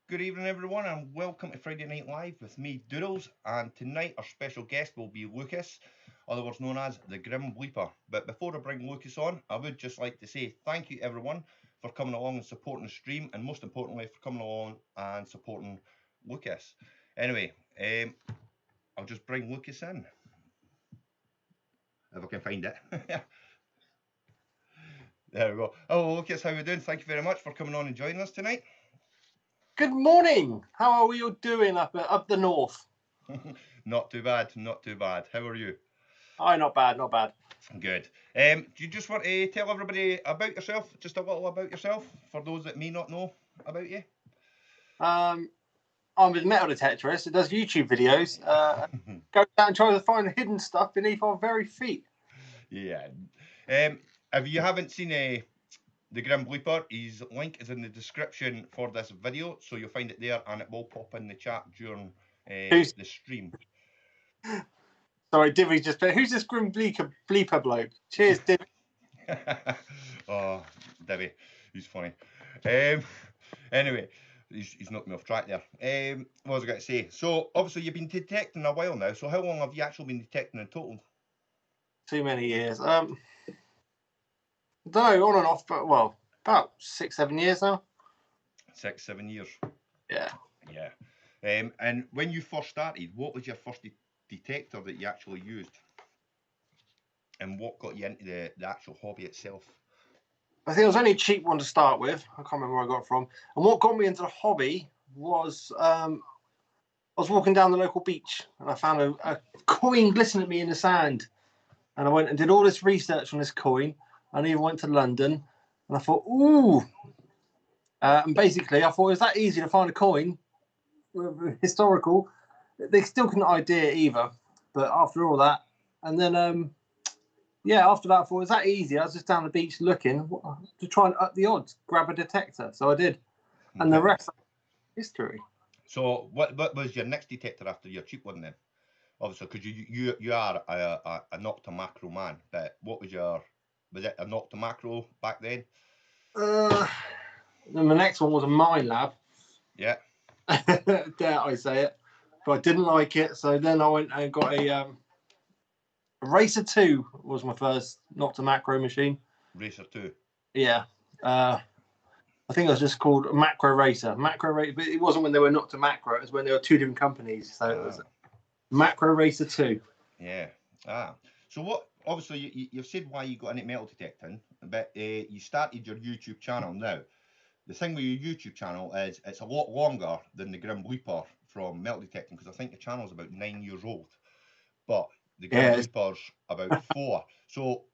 Good evening, everyone, and welcome to Friday Night Live with me, Doodles. And tonight, our special guest will be Lukus, otherwise known as the Grim Bleeper. But before I bring Lukus on, I would just like to say thank you, everyone, for coming along and supporting the stream, and most importantly, for coming along and supporting Lukus. Anyway, I'll just bring Lukus in if I can find it. There we go. Hello, Lukus. How are you doing? Thank you very much for coming on and joining us tonight. Good morning. How are we all doing up the north? Not too bad, not too bad. How are you? Oh, not bad, not bad. Good. Do you just want to tell everybody about yourself, just a little about yourself, for those that may not know about you? I'm a metal detectorist. It does YouTube videos. Goes out and tries to find hidden stuff beneath our very feet. Yeah. If you haven't seen the Grim Bleeper, his link is in the description for this video, so you'll find it there, and it will pop in the chat during the stream. Sorry, Divvy's just playing. Who's this Grim Bleeper bloke? Cheers, Divvy. Oh, Divvy, he's funny. Anyway, he's knocked me off track there. What was I going to say? So, obviously, you've been detecting a while now. So, how long have you actually been detecting in total? Too many years. I don't know, on and off, but well, about 6-7 years now. 6-7 years. Yeah. Yeah. And when you first started, what was your first detector that you actually used? And what got you into the actual hobby itself? I think it was only a cheap one to start with. I can't remember where I got it from. And what got me into the hobby was I was walking down the local beach and I found a coin glistening at me in the sand. And I went and did all this research on this coin. And I even went to London and I thought, ooh. And basically, I thought it was that easy to find a coin, historical. They still couldn't idea either. But after all that, and then, after that, I thought it was that easy. I was just down the beach looking to try and up the odds, grab a detector. So I did. And the rest is history. So what was your next detector after your cheap one then? Obviously, because you are a nocta macro man, but what was it a nocta macro back then? Then the next one was a mine lab. Yeah. Dare I say it. But I didn't like it. So then I went and got a Racer 2 was my first nocta macro machine. Racer 2? Yeah. I think it was just called Macro Racer. Macro Racer, but it wasn't when they were nocta macro. It was when they were two different companies. So it was Macro Racer 2. Yeah. So what? Obviously, you've said why you got into metal detecting, but you started your YouTube channel now. The thing with your YouTube channel is it's a lot longer than the Grim Bleeper from metal detecting, because I think the channel's about 9 years old, but the Grim Bleeper's about 4. So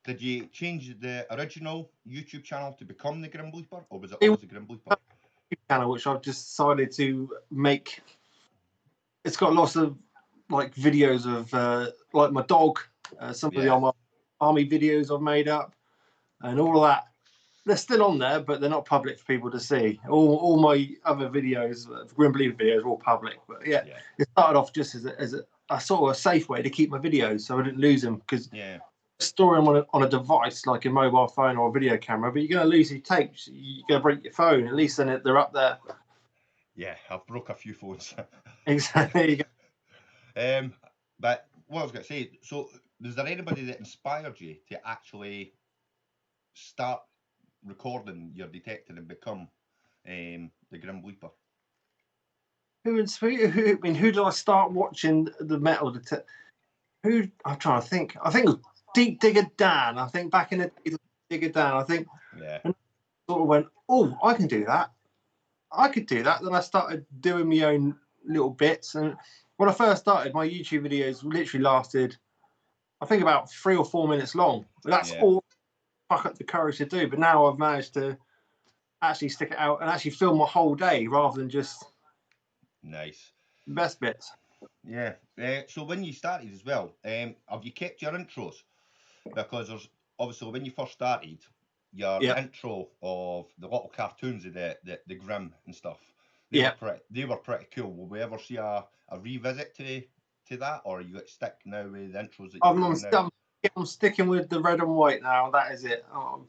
did you change the original YouTube channel to become the Grim Bleeper, or was it always the Grim Bleeper? Channel, which I've decided to make. It's got lots of like videos of like my dog, some of the army videos I've made up, and all of that. They're still on there, but they're not public for people to see. All my other videos, Grim Bleeper videos, are all public. But yeah, it started off just as a sort of a safe way to keep my videos, so I didn't lose them. Because store them on a device like a mobile phone or a video camera, but you're going to lose your tapes. You're going to break your phone. At least then they're up there. Yeah, I've broke a few phones. Exactly. But what I was going to say, so was there anybody that inspired you to actually start recording your detector and become the Grim Bleeper? Who did I start watching the metal detector? I'm trying to think. I think it was Deep Digger Dan. I think back in the day, Digger Dan. I think. Yeah. And sort of went, oh, I can do that. I could do that. Then I started doing my own little bits. And when I first started, my YouTube videos literally lasted, I think, about 3 or 4 minutes long. But that's all I got the courage to do. But now I've managed to actually stick it out and actually film my whole day rather than just nice best bits. Yeah. So when you started as well, have you kept your intros? Because there's obviously when you first started, your intro of the little cartoons of the Grim and stuff, they were pretty cool. Will we ever see a revisit to that, or are you stick now with the intros that you're doing now? I'm sticking with the red and white now. That is it. I'm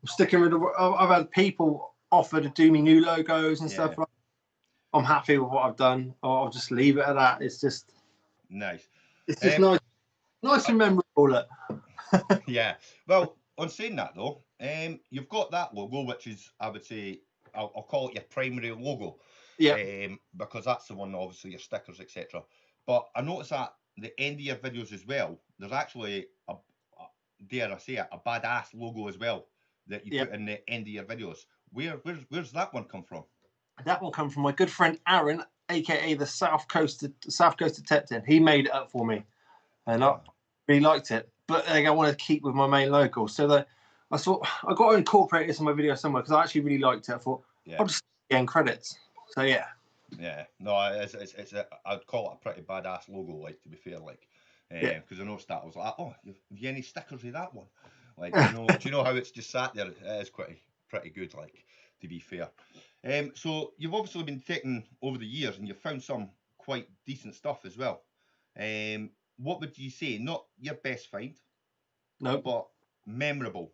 sticking with I've had people offer to do me new logos and stuff like I'm happy with what I've done. I'll just leave it at that. It's just nice. Nice and memorable. Look. Yeah. Well, on saying that though, you've got that logo, which is, I would say, I'll call it your primary logo. Yeah. Because that's the one, obviously, your stickers, etc. But I noticed that the end of your videos as well, there's actually dare I say it, a badass logo as well that you put in the end of your videos. Where's that one come from? That one come from my good friend Aaron, aka the South Coast Detector. He made it up for me, and I really liked it. But I wanted to keep with my main logo, so I thought I got to incorporate this in my video somewhere because I actually really liked it. I thought I'll just get credits. So yeah. Yeah, no, it's I'd call it a pretty badass logo, like, to be fair, like, because I noticed that I was like, oh, have you any stickers of that one? Like, do you know how it's just sat there? It is pretty good, like, to be fair. So you've obviously been taking over the years, and you've found some quite decent stuff as well. What would you say? Not your best find, no, but memorable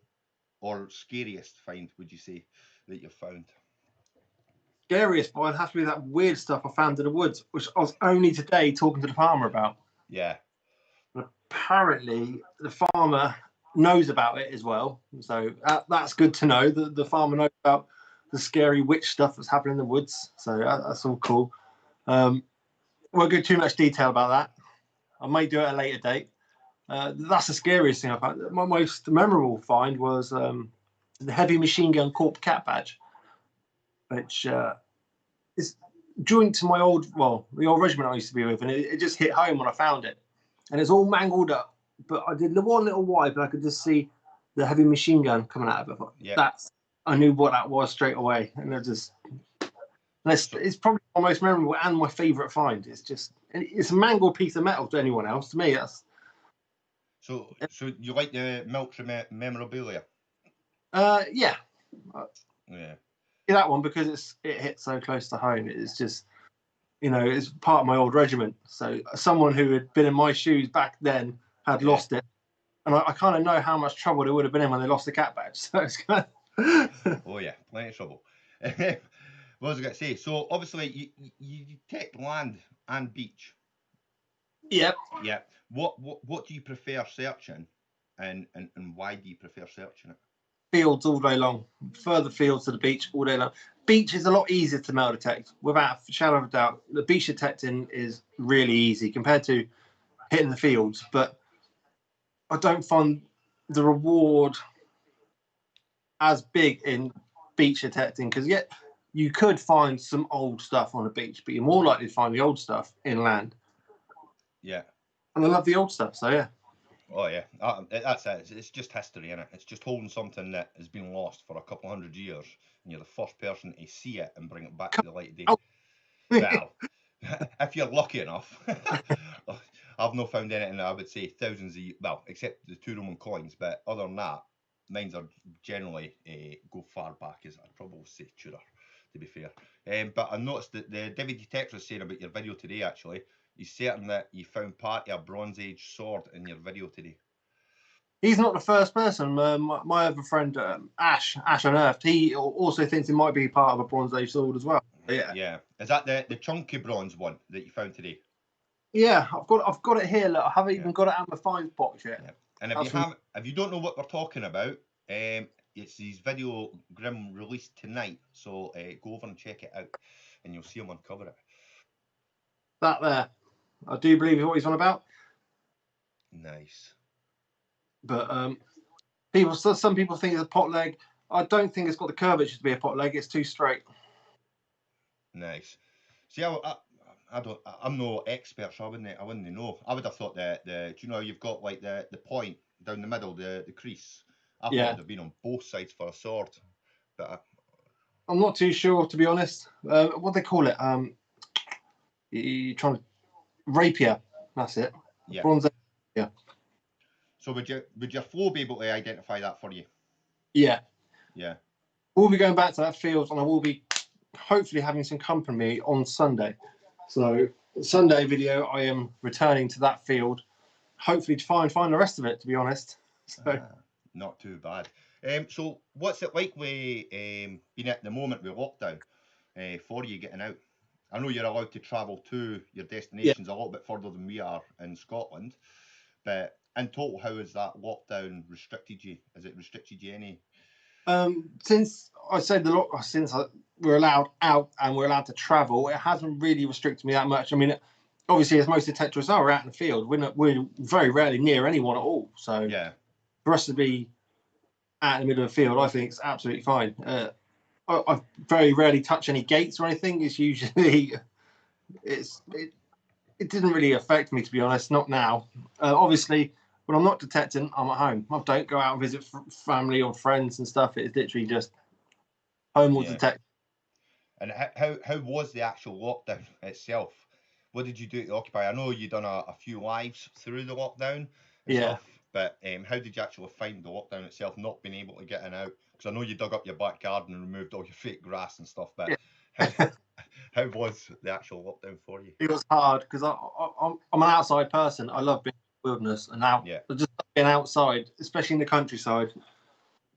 or scariest find? Would you say that you've found? Scariest, but I'd have to be that weird stuff I found in the woods, which I was only today talking to the farmer about. Yeah. But apparently, the farmer knows about it as well, so that's good to know. The farmer knows about the scary witch stuff that's happening in the woods, so that's all cool. Won't go into too much detail about that. I may do it at a later date. That's the scariest thing I found. My most memorable find was the heavy machine gun corp cat badge, which is joined to the old regiment I used to be with, and it just hit home when I found it. And it's all mangled up, but I did one little wipe, and I could just see the heavy machine gun coming out of it. I knew what that was straight away, and it's probably my most memorable and my favourite find. It's a mangled piece of metal to anyone else. To me, that's. So you like the military memorabilia? Yeah. Yeah. That one, because it hits so close to home. It's just, it's part of my old regiment. So someone who had been in my shoes back then had lost it, and I kind of know how much trouble they would have been in when they lost the cat badge. So it's kind of oh yeah, plenty of trouble. What was I going to say? So obviously you take land and beach. Yep. Yeah. What do you prefer searching, and why do you prefer searching it? Fields all day long. Further fields to the beach all day long. Beach is a lot easier to metal detect, without a shadow of a doubt. The beach detecting is really easy compared to hitting the fields, but I don't find the reward as big in beach detecting, because yet you could find some old stuff on a beach, but you're more likely to find the old stuff inland. Yeah. And I love the old stuff, so yeah. Oh yeah, that's it. It's just history, innit? It's just holding something that has been lost for a couple hundred years, and you're the first person to see it and bring it back to the light of day. Well, if you're lucky enough. I've not found anything, I would say, thousands of, well, except the 2 Roman coins, but other than that, mines are generally go far back, as I'd probably say Tudor, to be fair. But I noticed that the David Detector is saying about your video today, actually, he's certain that you found part of a Bronze Age sword in your video today. He's not the first person. My other friend, Ash Unearthed, he also thinks it might be part of a Bronze Age sword as well. Yeah. Yeah. Is that the chunky bronze one that you found today? Yeah, I've got it here. Look, I haven't even got it out of my finds box yet. Yeah. And if you don't know what we're talking about, it's his video Grim released tonight, so go over and check it out, and you'll see him uncover it. That there, I do believe what he's on about. Nice. But some people think it's a pot leg. I don't think it's got the curvature to be a pot leg. It's too straight. Nice. See, I'm no expert, so I wouldn't know. I would have thought that do you know, you've got like the point down the middle, the crease. I thought it'd have been on both sides for a sword, but I'm not too sure, to be honest. What they call it? You're trying to rapier. That's it. Yeah. Bronze. Yeah. So would your flow be able to identify that for you? Yeah. Yeah. We'll be going back to that field, and I will be hopefully having some company on Sunday. So Sunday video, I am returning to that field, hopefully to find the rest of it, to be honest. So not too bad. So what's it like with being at the moment with lockdown for you getting out? I know you're allowed to travel to your destinations a little bit further than we are in Scotland, but in total, how has that lockdown restricted you? Has it restricted you any? Since I said we're allowed out and we're allowed to travel, it hasn't really restricted me that much. I mean, obviously, as most detectorists are, we're out in the field. We're very rarely near anyone at all. So Yeah, for us to be out in the middle of the field, I think it's absolutely fine. I very rarely touch any gates or anything. It's usually it didn't really affect me, to be honest. Not now. Obviously, when I'm not detecting, I'm at home. I don't go out and visit family or friends and stuff. It's literally just home or yeah. detect. And how was the actual lockdown itself? What did you do to occupy? I know you done a few lives through the lockdown Yeah. itself, but how did you actually find the lockdown itself, not being able to get in out? Because I know you dug up your back garden and removed all your fake grass and stuff, but how, how was the actual lockdown for you? It was hard because I'm an outside person. I love being in the wilderness and out, Yeah, just being outside, especially in the countryside.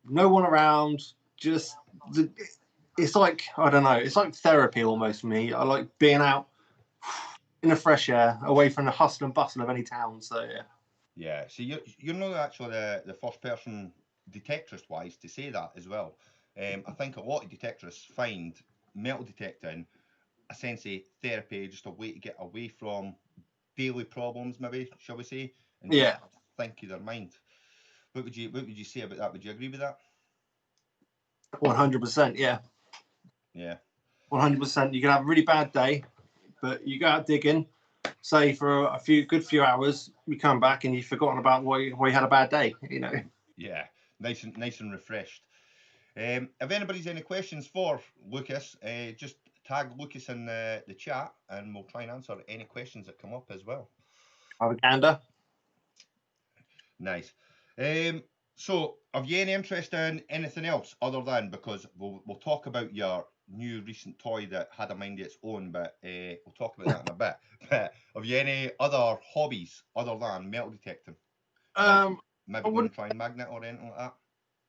No one around. Just it's like, I don't know. It's like therapy almost for me. I like being out in the fresh air, away from the hustle and bustle of any town. So yeah. yeah. So you're not actually the first person detectorist wise to say that as well. I think a lot of detectorists find metal detecting a sense of therapy, just a way to get away from daily problems, maybe, shall we say, and just Yeah. think of their mind. What would you say about that? Would you agree with that? 100%. Yeah. Yeah. 100%. You can have a really bad day, but you go out digging, say for a good few hours, you come back and you've forgotten about why you had a bad day. You know. Yeah. Nice and refreshed. If anybody's any questions for Lukus, just tag Lukus in the chat and we'll try and answer any questions that come up as well. Propaganda. Nice. So, have you any interest in anything else other than, because we'll talk about your new recent toy that had a mind of its own, but we'll talk about that in a bit. But have you any other hobbies other than metal detecting? Like maybe going and trying magnet or anything like that?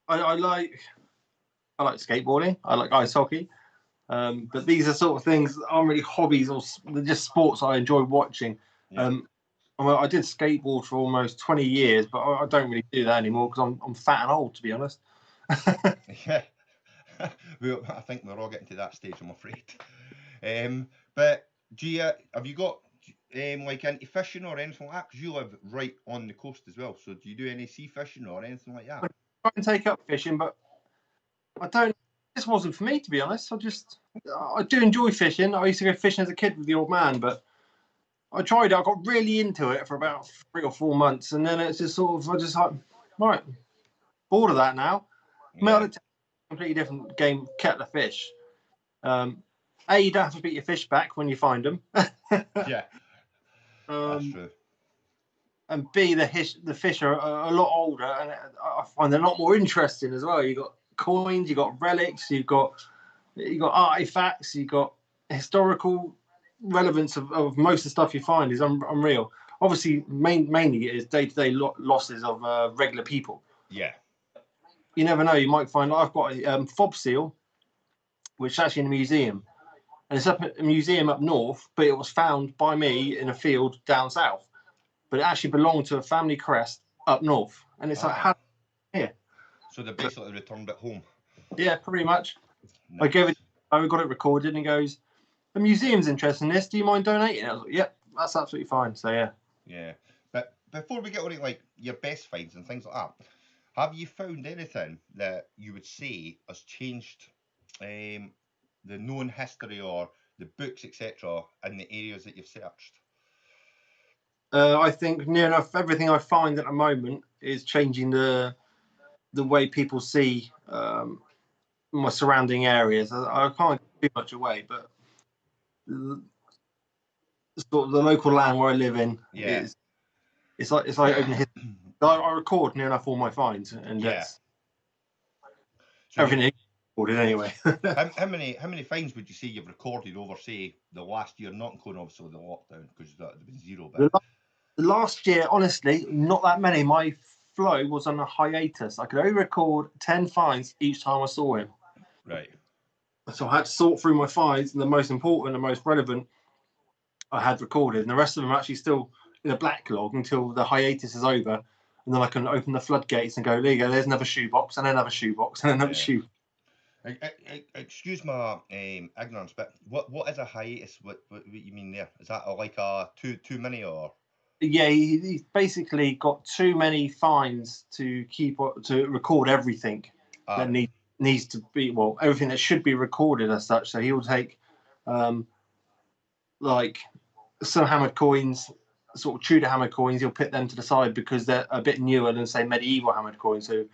I like skateboarding. I like ice hockey. But these are sort of things that aren't really hobbies, or they're just sports I enjoy watching. Yeah. I did skateboard for almost 20 years, but I don't really do that anymore because I'm fat and old, to be honest. Yeah. Well, I think we're all getting to that stage, I'm afraid. But have you got like into fishing or anything like that? Because you live right on the coast as well. So do you do any sea fishing or anything like that? I try and take up fishing, but I don't. This wasn't for me, to be honest. I do enjoy fishing. I used to go fishing as a kid with the old man, but I tried it. I got really into it for about 3 or 4 months, and then it's just sort of I just like, right, bored of that now. Yeah. Completely different game, kettle of fish. You don't have to beat your fish back when you find them. Yeah. That's true. And B, the fish are a lot older, and I find they're a lot more interesting as well. You got coins, you got relics, you got artifacts, you got historical relevance of most of the stuff you find is unreal. Obviously, mainly it is day-to-day losses of regular people. Yeah. You never know. You might find I've got a fob seal, which is actually in a museum, and it's up at a museum up north, but it was found by me in a field down south. But it actually belonged to a family crest up north, and it's like, how here? So they basically returned it home. Yeah, pretty much. Nice. I got it recorded, and he goes, "The museum's interested in this. Do you mind donating?" I was like, "Yep, that's absolutely fine." So yeah. Yeah. But before we get on to like your best finds and things like that, have you found anything that you would say has changed the known history or the books, etc., in the areas that you've searched? I think near enough everything I find at the moment is changing the way people see my surrounding areas. I can't give too much away, but sort of the local land where I live in is it's like open history. I record near enough all my finds, and that's so everything recorded anyway. how many finds would you say you've recorded over, say, the last year, not including obviously the lockdown, because there been zero. But the last year, honestly, not that many. My flow was on a hiatus. I could only record 10 finds each time I saw him. Right. So I had to sort through my finds, and the most important and most relevant I had recorded, and the rest of them are actually still in a backlog until the hiatus is over, and then I can open the floodgates and go, there you go, there's another shoebox, and another shoebox, and another shoe. Excuse my ignorance, but what is a hiatus? What you mean there? Is that like a too many or? Yeah, he's basically got too many finds to record everything that needs to be, well, everything that should be recorded as such. So he will take like some hammered coins, sort of Tudor hammered coins. He'll put them to the side because they're a bit newer than say medieval hammered coins. So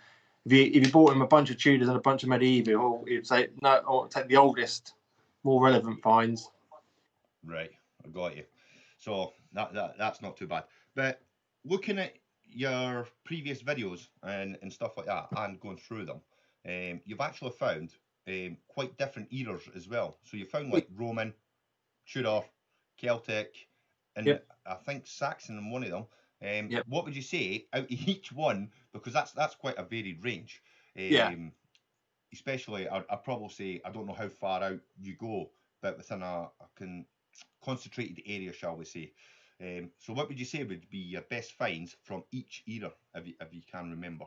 if you bought him a bunch of Tudors and a bunch of medieval, he'd say no, I want to take the oldest, more relevant finds. Right, I got you. So that's not too bad. But looking at your previous videos and stuff like that, and going through them, you've actually found quite different eras as well. So you found like Roman, Tudor, Celtic, and I think Saxon in one of them. What would you say out of each one? Because that's quite a varied range. Especially, I'd probably say, I don't know how far out you go, but within a concentrated area, shall we say. So what would you say would be your best finds from each era, if you can remember?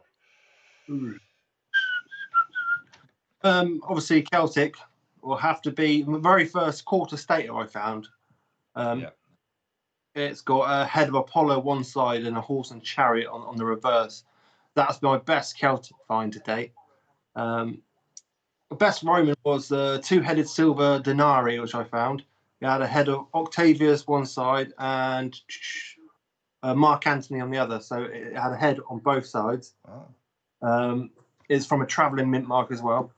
Obviously, Celtic will have to be the very first quarter stater I found. It's got a head of Apollo one side and a horse and chariot on the reverse. That's my best Celtic find to date. The best Roman was the two-headed silver denarii, which I found. It had a head of Octavius one side and Mark Antony on the other. So it had a head on both sides. It's from a travelling mint mark as well.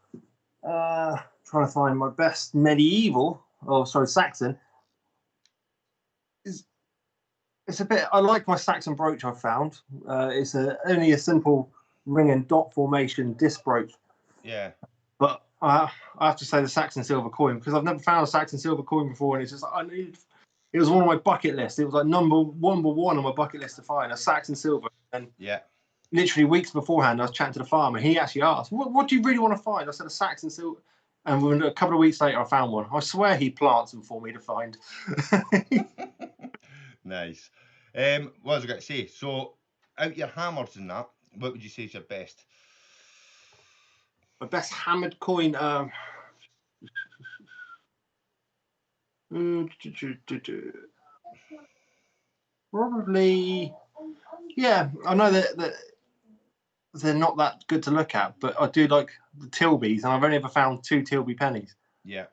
Trying to find my best medieval, Saxon. It's a bit. I like my Saxon brooch I found. It's only a simple ring and dot formation disc brooch. Yeah. But I have to say the Saxon silver coin, because I've never found a Saxon silver coin before, and it's just like, it was one of my bucket lists. It was like number one on my bucket list to find a Saxon silver. And literally weeks beforehand, I was chatting to the farmer. He actually asked, "What do you really want to find?" I said, "A Saxon silver." And within a couple of weeks later, I found one. I swear he plants them for me to find. Nice. What was I going to say? So, out your hammers and that, what would you say is your best? My best hammered coin. Probably. Yeah, I know that they're not that good to look at, but I do like the Tilbys, and I've only ever found 2 Tilby pennies. Yeah.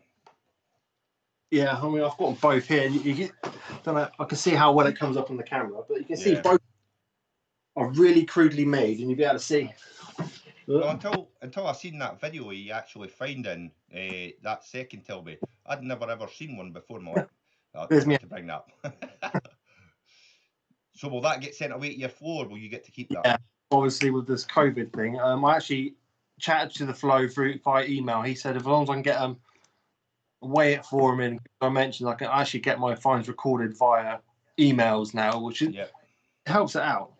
Yeah, I mean, I've got them both here. Don't know, I can see how well it comes up on the camera, but you can see both are really crudely made, and you'll be able to see. Well, until I seen that video of you actually finding that second Tilby, I'd never ever seen one before in my life. There's me to bring that up. So will that get sent away to your floor? Will you get to keep that? Yeah, obviously with this COVID thing, I actually chatted to the flow via email. He said as long as I can get weigh it for him, and I mentioned I can actually get my finds recorded via emails now, which helps it out.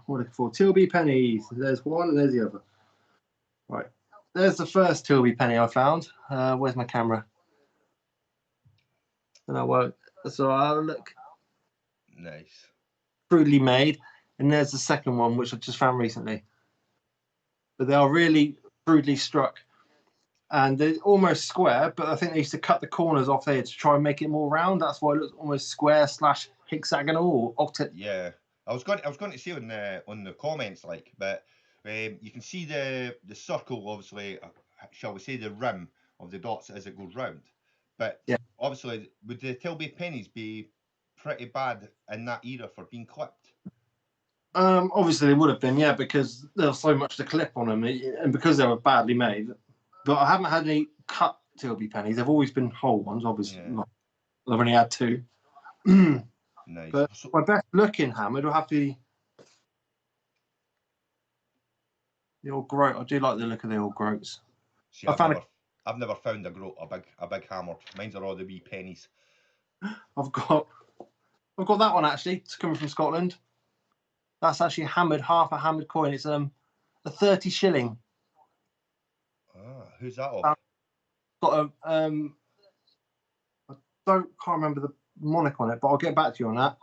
What are they for? Tilby pennies. There's one and there's the other. Right. There's the first Tilby penny I found. Where's my camera? And I won't. So I'll look. Nice. Crudely made. And there's the second one, which I just found recently. But they are really crudely struck. And they're almost square, but I think they used to cut the corners off there to try and make it more round. That's why it looks almost square / hexagonal or octet. Yeah. I was going to say on the comments, like, but you can see the circle, obviously, shall we say the rim of the dots as it goes round. But obviously, would the Tilby pennies be pretty bad in that era for being clipped? Obviously they would have been, yeah, because there was so much to clip on them, and because they were badly made. But I haven't had any cut Tilby pennies. They've always been whole ones, obviously. Yeah. I've only had 2. Nice. But my best looking hammer will have to be the old groat. I do like the look of the old groats. See, I've never found a big hammer. Mine's are all the wee pennies. I've got that one actually. It's coming from Scotland. That's actually hammered, half a hammered coin. It's a 30 shilling. Who's that of? got a I can't remember the monarch on it, but I'll get back to you on that.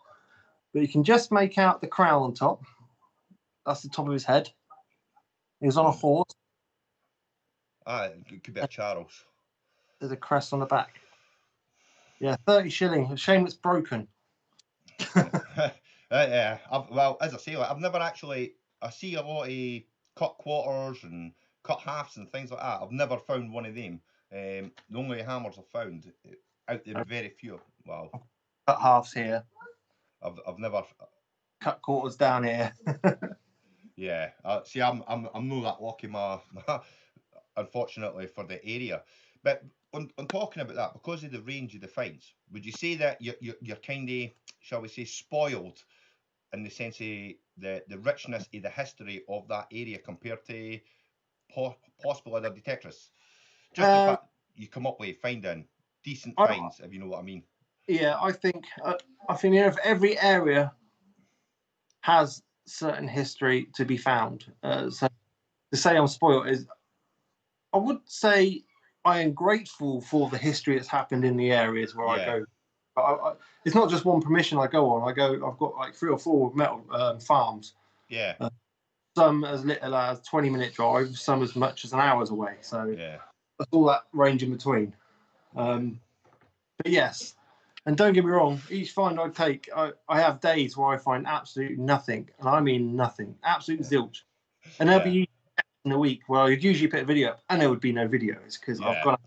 But you can just make out the crown on top. That's the top of his head. He was on a horse. It could be a Charles. There's a crest on the back. Yeah, 30 shilling. A shame it's broken. Yeah. Well, as I say, like, I've never actually. I see a lot of cut quarters and cut halves and things like that. I've never found one of them. The only hammers I've found out there very few. Well, cut halves here. I've never cut quarters down here. Yeah. See, I'm not that lucky, unfortunately for the area. But on talking about that, because of the range of the finds, would you say that you're kind of, shall we say, spoiled in the sense of the richness of the history of that area compared to possible other detectors? Just the fact you come up with finding decent finds, if you know what I mean. Yeah, I think if every area has certain history to be found. So to say I'm spoiled is, I would say I am grateful for the history that's happened in the areas where I go. But it's not just one permission I go on. I've got like 3 or 4 metal farms. Yeah. Some as little as 20-minute drive, some as much as an hour's away. So that's all that range in between. But yes, and don't get me wrong, each find I take, I have days where I find absolutely nothing, and I mean nothing, absolute zilch. And there'll be in a week where I'd usually put a video up, and there would be no videos because I've got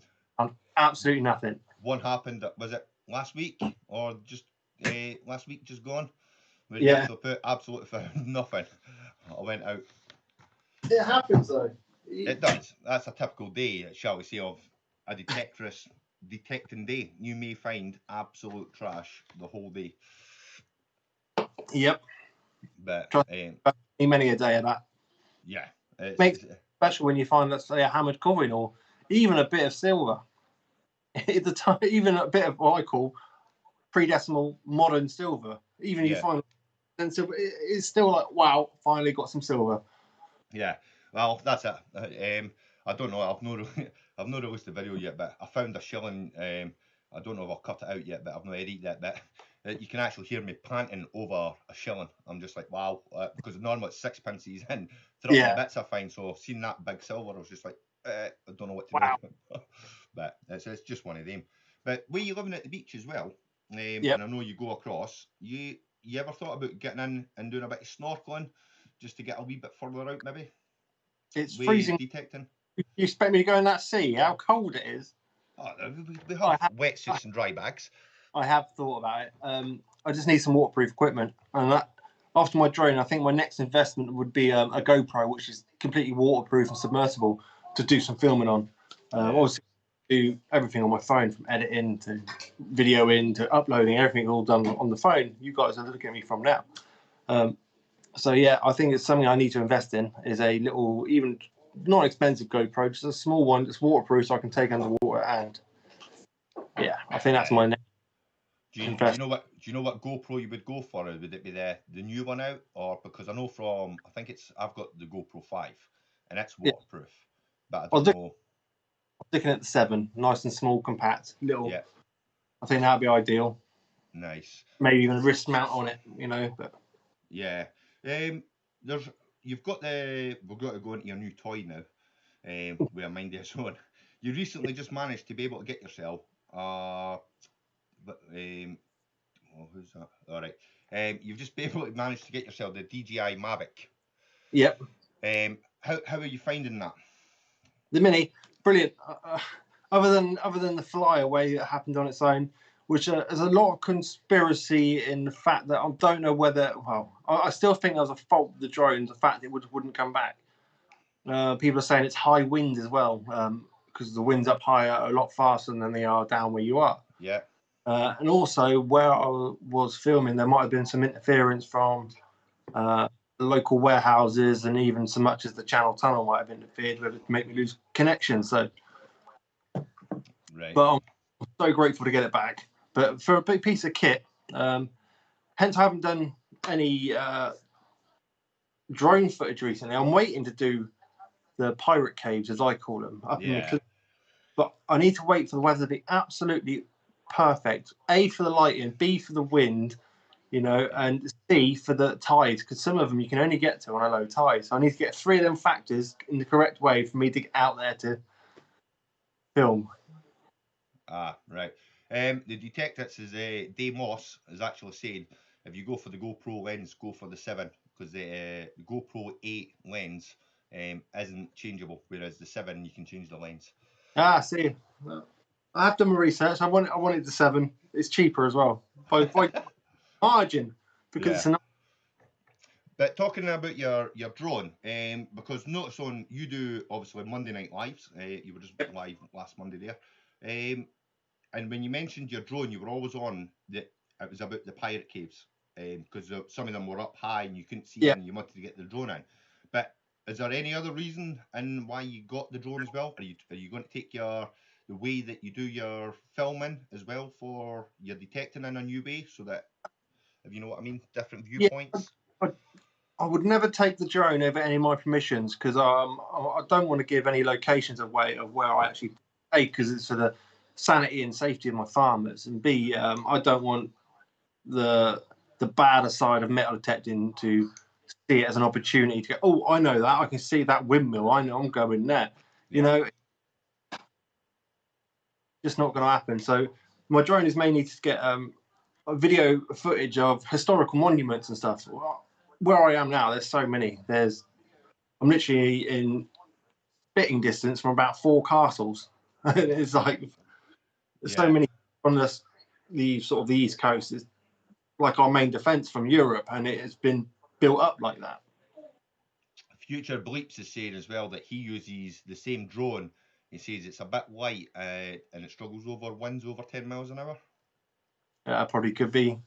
absolutely nothing. One happened, was it last week or just last week just gone? Where you actually put absolutely found nothing. I went out. It happens though. It does. That's a typical day, shall we say, of a detecting day. You may find absolute trash the whole day. Yep. But many a day of that. Yeah. Makes it special when you find, let's say, a hammered coin or even a bit of silver. Even a bit of what I call pre-decimal modern silver. Even you find silver, it's still like, wow, finally got some silver. Yeah. Well, that's it. I don't know. I've not released the video yet, but I found a shilling. I don't know if I'll cut it out yet, but I've not edited that bit. You can actually hear me panting over a shilling. I'm just like, wow, because normally it's 6 pences in, 30 bits I find. So seeing that big silver, I was just like, I don't know what to do. But it's just one of them. But where you living at the beach as well, and I know you go across, you ever thought about getting in and doing a bit of snorkeling just to get a wee bit further out, maybe? It's freezing. Detecting. You expect me to go in that sea? How cold it is? Oh, we have wetsuits and dry bags. I have thought about it. I just need some waterproof equipment, and that after my drone, I think my next investment would be a GoPro, which is completely waterproof and submersible, to do some filming on. Obviously, do everything on my phone, from editing to videoing to uploading, everything all done on the phone. You guys are looking at me from now. So yeah, I think it's something I need to invest in. Is a little, even not expensive GoPro, just a small one that's waterproof, so I can take underwater. And yeah, I think that's my next. Do you know what GoPro you would go for? Would it be the new one out, or because I know I've got the GoPro 5 and it's waterproof, but I don't know. I'm sticking at the 7, nice and small, compact, little. Yeah. I think that'd be ideal. Nice. Maybe even a wrist mount on it, But yeah, we've got to go into your new toy now. With a mind of its own. You recently just managed to be able to get yourself who's that? All right. You've just been able to manage to get yourself the DJI Mavic. Yep. How are you finding that? The Mini, brilliant. Other than the flyaway that happened on its own, which there's a lot of conspiracy in the fact that I don't know whether. Well, I still think there was a fault with the drone. The fact it wouldn't come back. People are saying it's high wind as well, because the wind's up higher a lot faster than they are down where you are. Yeah. And also, where I was filming, there might have been some interference from the local warehouses, and even so much as the Channel Tunnel might have interfered with it to make me lose connection. So, right. But I'm so grateful to get it back. But for a big piece of kit, hence I haven't done any drone footage recently. I'm waiting to do the pirate caves, as I call them, up in the cliff. but I need to wait for the weather to be absolutely perfect. A, for the lighting, B, for the wind, you know, and C, for the tides, because some of them you can only get to on a low tide. So I need to get 3 of them factors in the correct way for me to get out there to film. Ah, right. The detector says Dave Moss is actually saying if you go for the GoPro lens, go for the 7 because the GoPro 8 lens isn't changeable, whereas the 7 you can change the lens. Ah, see, I have done my research. I wanted the 7. It's cheaper as well by margin because it's enough. But talking about your drone, because notice on you do obviously Monday night lives. You were just live last Monday there, and when you mentioned your drone, you were always on that. It was about the pirate caves, because some of them were up high and you couldn't see in. You wanted to get the drone in. But is there any other reason in why you got the drone as well? Are you going to take the way that you do your filming as well for your detecting in a new way, so that, if you know what I mean, different viewpoints? I would never take the drone over any of my permissions because I don't want to give any locations away of where I actually take, because it's for the sanity and safety of my farmers, and B, I don't want the badder side of metal detecting to see it as an opportunity to go, oh, I know that, I can see that windmill, I know I'm going there. You know, just not going to happen. So my drone is mainly to get video footage of historical monuments and stuff. Where I am now, there's so many. I'm literally in spitting distance from about 4 castles. It's like there's so many on the sort of the East Coast. It's like our main defence from Europe, and it has been built up like that. Future Bleeps is saying as well that he uses the same drone. He says it's a bit light and it struggles over winds over 10 miles an hour. Yeah, probably could be.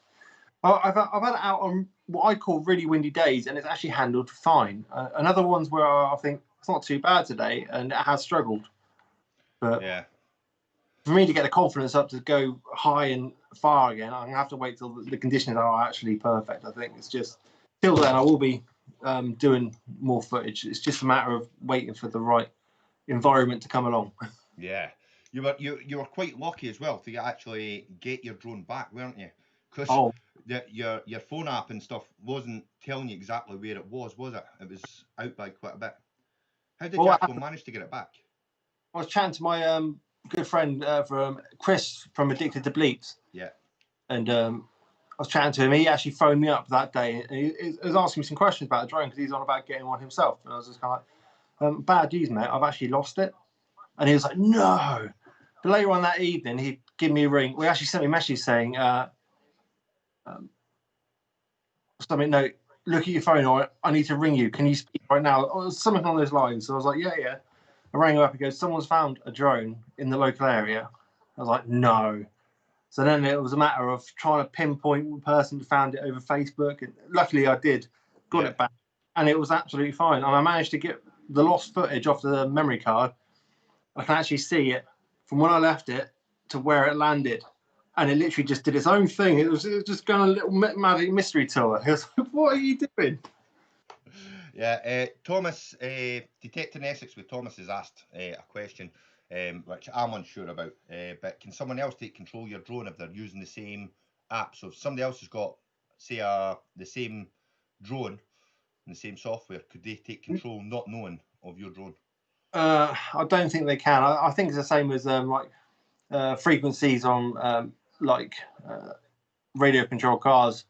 I've had it out on what I call really windy days, and it's actually handled fine. Another ones where I think it's not too bad today, and it has struggled. But for me to get the confidence up to go high and far again, I'm gonna have to wait till the conditions are actually perfect. I think it's just till then I will be doing more footage. It's just a matter of waiting for the right environment to come along. Yeah, you were quite lucky as well to actually get your drone back, weren't you? Because your phone app and stuff wasn't telling you exactly where it was it? It was out by quite a bit. How did you actually manage to get it back? I was chatting to my good friend from Chris from Addicted to Bleeps. Yeah. And I was chatting to him. He actually phoned me up that day. And he was asking me some questions about the drone because he's on about getting one himself. And I was just kind of like, bad news, mate. I've actually lost it. And he was like, no. But later on that evening, he'd give me a ring. We actually sent me a message saying, something, no, look at your phone, or I need to ring you. Can you speak right now? Or something along those lines. So I was like, yeah. I rang him up. He goes, someone's found a drone in the local area. I was like, no. So then it was a matter of trying to pinpoint the person who found it over Facebook. And luckily I did, got it back. And it was absolutely fine. And I managed to get the lost footage off the memory card. I can actually see it from when I left it to where it landed. And it literally just did its own thing. It was just going on a little magic mystery tour. It was like, what are you doing? Yeah, Thomas, Detecting Essex with Thomas has asked a question, which I'm unsure about. But can someone else take control of your drone if they're using the same app? So if somebody else has got, say, the same drone and the same software, could they take control not knowing of your drone? I don't think they can. I think it's the same as frequencies on radio controlled cars.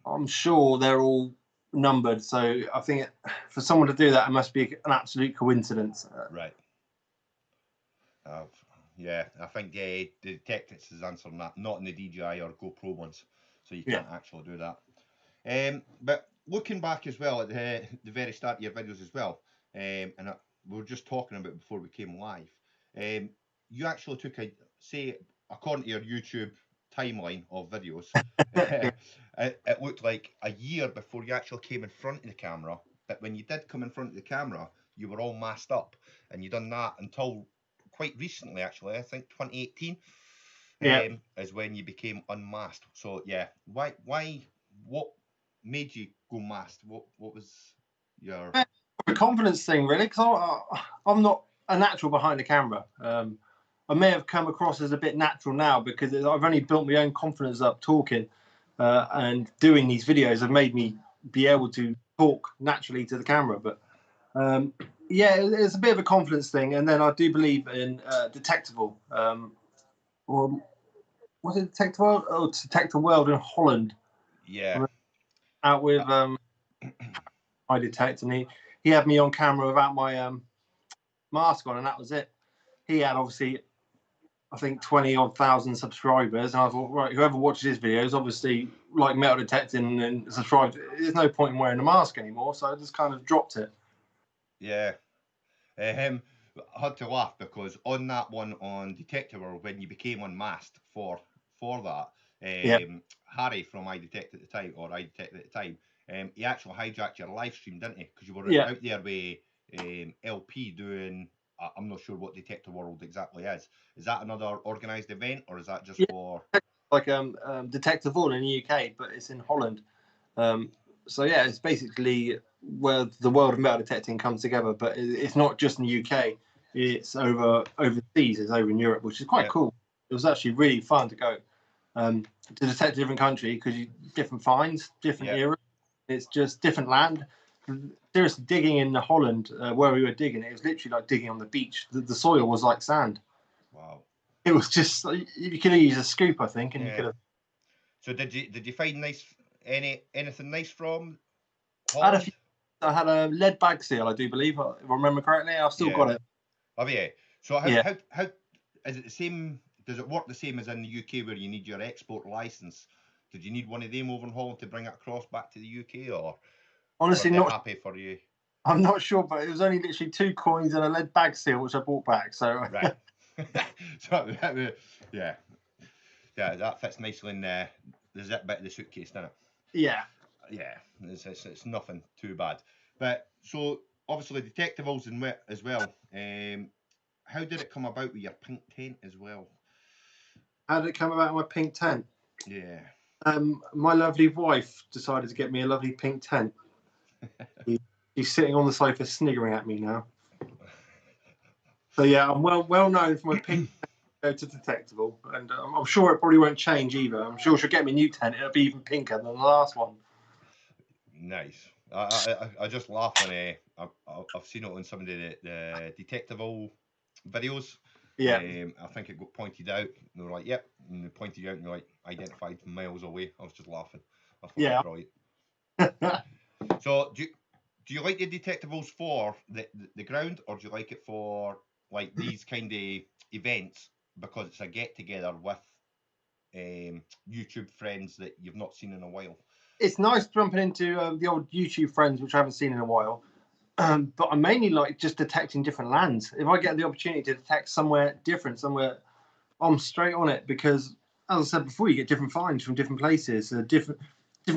I'm sure they're all numbered, so I think for someone to do that, it must be an absolute coincidence. Right. Yeah, I think the Detectix is answering that, not in the DJI or GoPro ones, so you can't actually do that. But looking back as well at the very start of your videos as well, and we were just talking about it before we came live, you actually took say, according to your YouTube timeline of videos, it looked like a year before you actually came in front of the camera. But when you did come in front of the camera, you were all masked up, and you done that until quite recently, actually. I think 2018 is when you became unmasked. So yeah, why? What made you go masked? What was your confidence thing, really? Because I'm not a natural behind the camera. I may have come across as a bit natural now because I've only built my own confidence up talking and doing these videos have made me be able to talk naturally to the camera. But yeah, it's a bit of a confidence thing. And then I do believe in Detectable. Or was it Detector World? Oh, Detector World in Holland. Yeah. Out with I detect, and he had me on camera without my mask on, and that was it. He had obviously, I think, 20-odd thousand subscribers, and I thought, right, whoever watches his videos obviously like metal detecting and subscribed. There's no point in wearing a mask anymore, so I just kind of dropped it. Yeah. I had to laugh because on that one on Detector World, when you became unmasked for that, Harry from I Detect at the time, or I Detect at the time, he actually hijacked your live stream, didn't he? Because you were out there with LP doing. I'm not sure what Detector World exactly is. Is that another organised event, or is that just for like Detector World in the UK, but it's in Holland. So yeah, it's basically where the world of metal detecting comes together, but it's not just in the UK. It's overseas. It's over in Europe, which is quite cool. It was actually really fun to go to detect a different country because different finds, different eras. It's just different land. Seriously, digging in Holland, where we were digging, it was literally like digging on the beach. The soil was like sand. Wow. It was just you could have used a scoop, I think, and you could have. So did you find anything nice from Holland? I had a lead bag seal, I do believe, if I remember correctly. I've still got it. Oh yeah. So how is it the same? Does it work the same as in the UK where you need your export license? Did you need one of them over in Holland to bring it across back to the UK, or honestly were they not happy for you? I'm not sure, but it was only literally 2 coins and a lead bag seal which I brought back. So right. So that fits nicely in the zip bit of the suitcase, doesn't it? Yeah. It's nothing too bad. But so obviously detectives and as well. How did it come about with your pink tent as well? How did it come about with my pink tent? Yeah. My lovely wife decided to get me a lovely pink tent. He's sitting on the sofa sniggering at me now. So yeah, I'm well known for my pink go to detectable, and I'm sure it probably won't change either. I'm sure she'll get me a new tent. It'll be even pinker than the last one. Nice. I just laugh when I've seen it on some of the detectable videos. Yeah. I think it got pointed out. And they were like, "Yep," and they pointed out and they're like identified from miles away. I was just laughing. I thought it was brilliant. So do you like the detectables for the ground, or do you like it for like these kind of events because it's a get together with YouTube friends that you've not seen in a while? It's nice jumping into the old YouTube friends which I haven't seen in a while. But I mainly like just detecting different lands. If I get the opportunity to detect somewhere different, somewhere, I'm straight on it because, as I said before, you get different finds from different places, different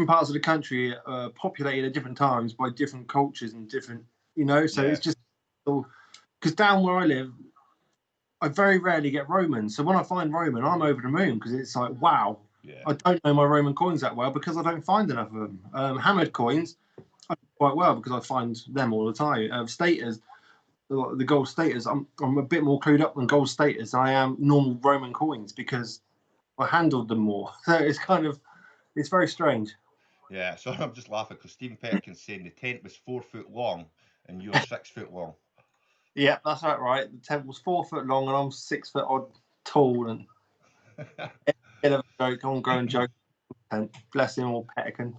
parts of the country, populated at different times by different cultures and different, So it's just because down where I live, I very rarely get Romans. So when I find Roman, I'm over the moon because it's like, wow. Yeah. I don't know my Roman coins that well because I don't find enough of them. Hammered coins, I do quite well because I find them all the time. Staters, the gold staters, I'm a bit more clued up on gold staters than I am normal Roman coins because I handled them more. So it's very strange. Yeah, so I'm just laughing because Stephen Perkins saying the tent was 4 foot long and you're 6 foot long. Yeah, that's right. The tent was 4 foot long and I'm 6 foot odd tall and bit of a joke, ongoing joke. And bless him all, Pettican.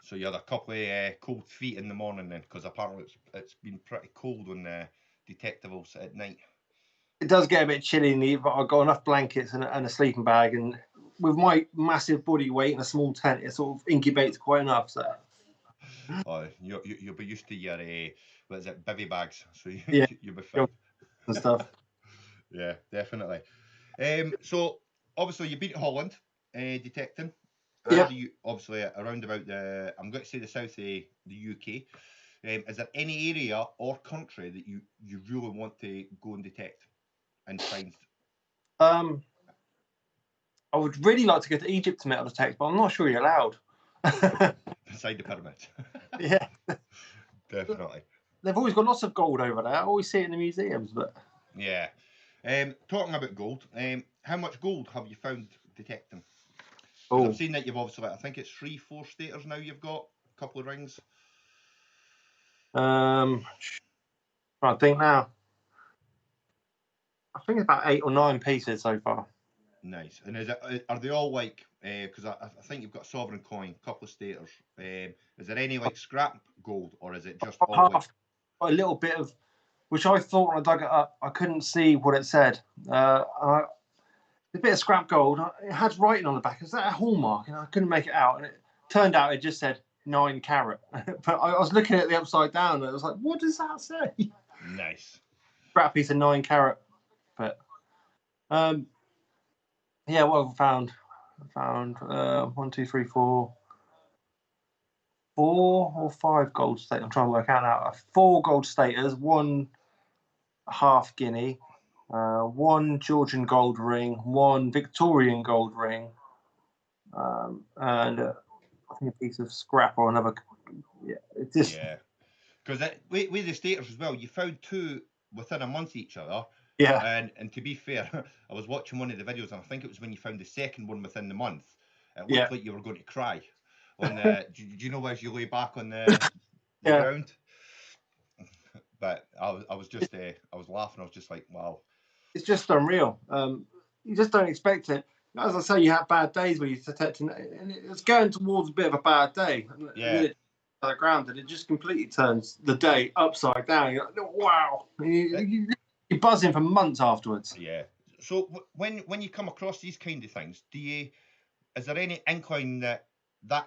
So you had a couple of cold feet in the morning then, because apparently it's been pretty cold on the detectives at night. It does get a bit chilly in the but I've got enough blankets and a sleeping bag, and with my massive body weight in a small tent, it sort of incubates quite enough. So. Oh, you'll be used to your what is it, bivy bags, so you'll be fine. And stuff. Yeah, definitely. So obviously you've been to Holland detecting. Yeah. Obviously around about I'm going to say the south of the UK. Is there any area or country that you really want to go and detect and find? I would really like to go to Egypt to metal detect, but I'm not sure you're allowed. Beside the pyramids. Yeah. Definitely. They've always got lots of gold over there. I always see it in the museums, but Yeah. Talking about gold, how much gold have you found detecting? Because I've Oh, seen that you've obviously, I think it's 3-4 staters now you've got, a couple of rings. I think now. I think it's about 8 or 9 pieces so far. Nice. And are they all like, because I think you've got a sovereign coin, a couple of staters. Is there any like scrap gold, or is it just all like... Half, a little bit of, which I thought when I dug it up, I couldn't see what it said. A bit of scrap gold. It had writing on the back. Is that a hallmark? And I couldn't make it out. And it turned out it just said 9 carat. But I was looking at the upside down, and I was like, what does that say? Nice. Scrap piece of 9 carat. But yeah, what have I found? I found 1, 2, 3, 4 or 5 gold staters. I'm trying to work out now. 4 gold staters, 1 half guinea, 1 Georgian gold ring, 1 Victorian gold ring, and I think a piece of scrap or another. Yeah, it just Yeah. Because with the staters as well, you found 2 within a month each other. yeah. And to be fair, I was watching one of the videos, and I think it was when you found the second one within the month. It looked Yeah. like you were going to cry. On the, do you know as you lay back on the Yeah. ground? But I was just I was laughing. I was just like, wow. It's just unreal. You just don't expect it. As I say, you have bad days where you're detecting, and it's going towards a bit of a bad day. And Yeah. then the ground, and it just completely turns the day upside down. You're like, wow. You're buzzing for months afterwards. Yeah. So when you come across these kind of things, is there any inkling that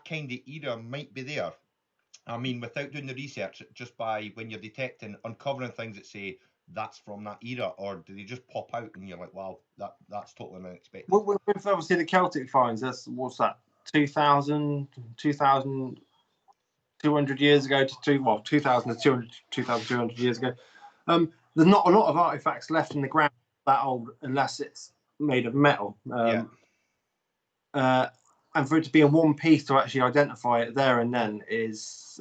kind of era might be there? I mean, without doing the research, just by when you're detecting, uncovering things that say that's from that era, or do they just pop out and you're like, wow, that's totally unexpected? With obviously the Celtic finds, that's what's that, 2,200 years ago to 2,000 to 2,200 years ago. There's not a lot of artifacts left in the ground that old unless it's made of metal. And for it to be in one piece to actually identify it there and then is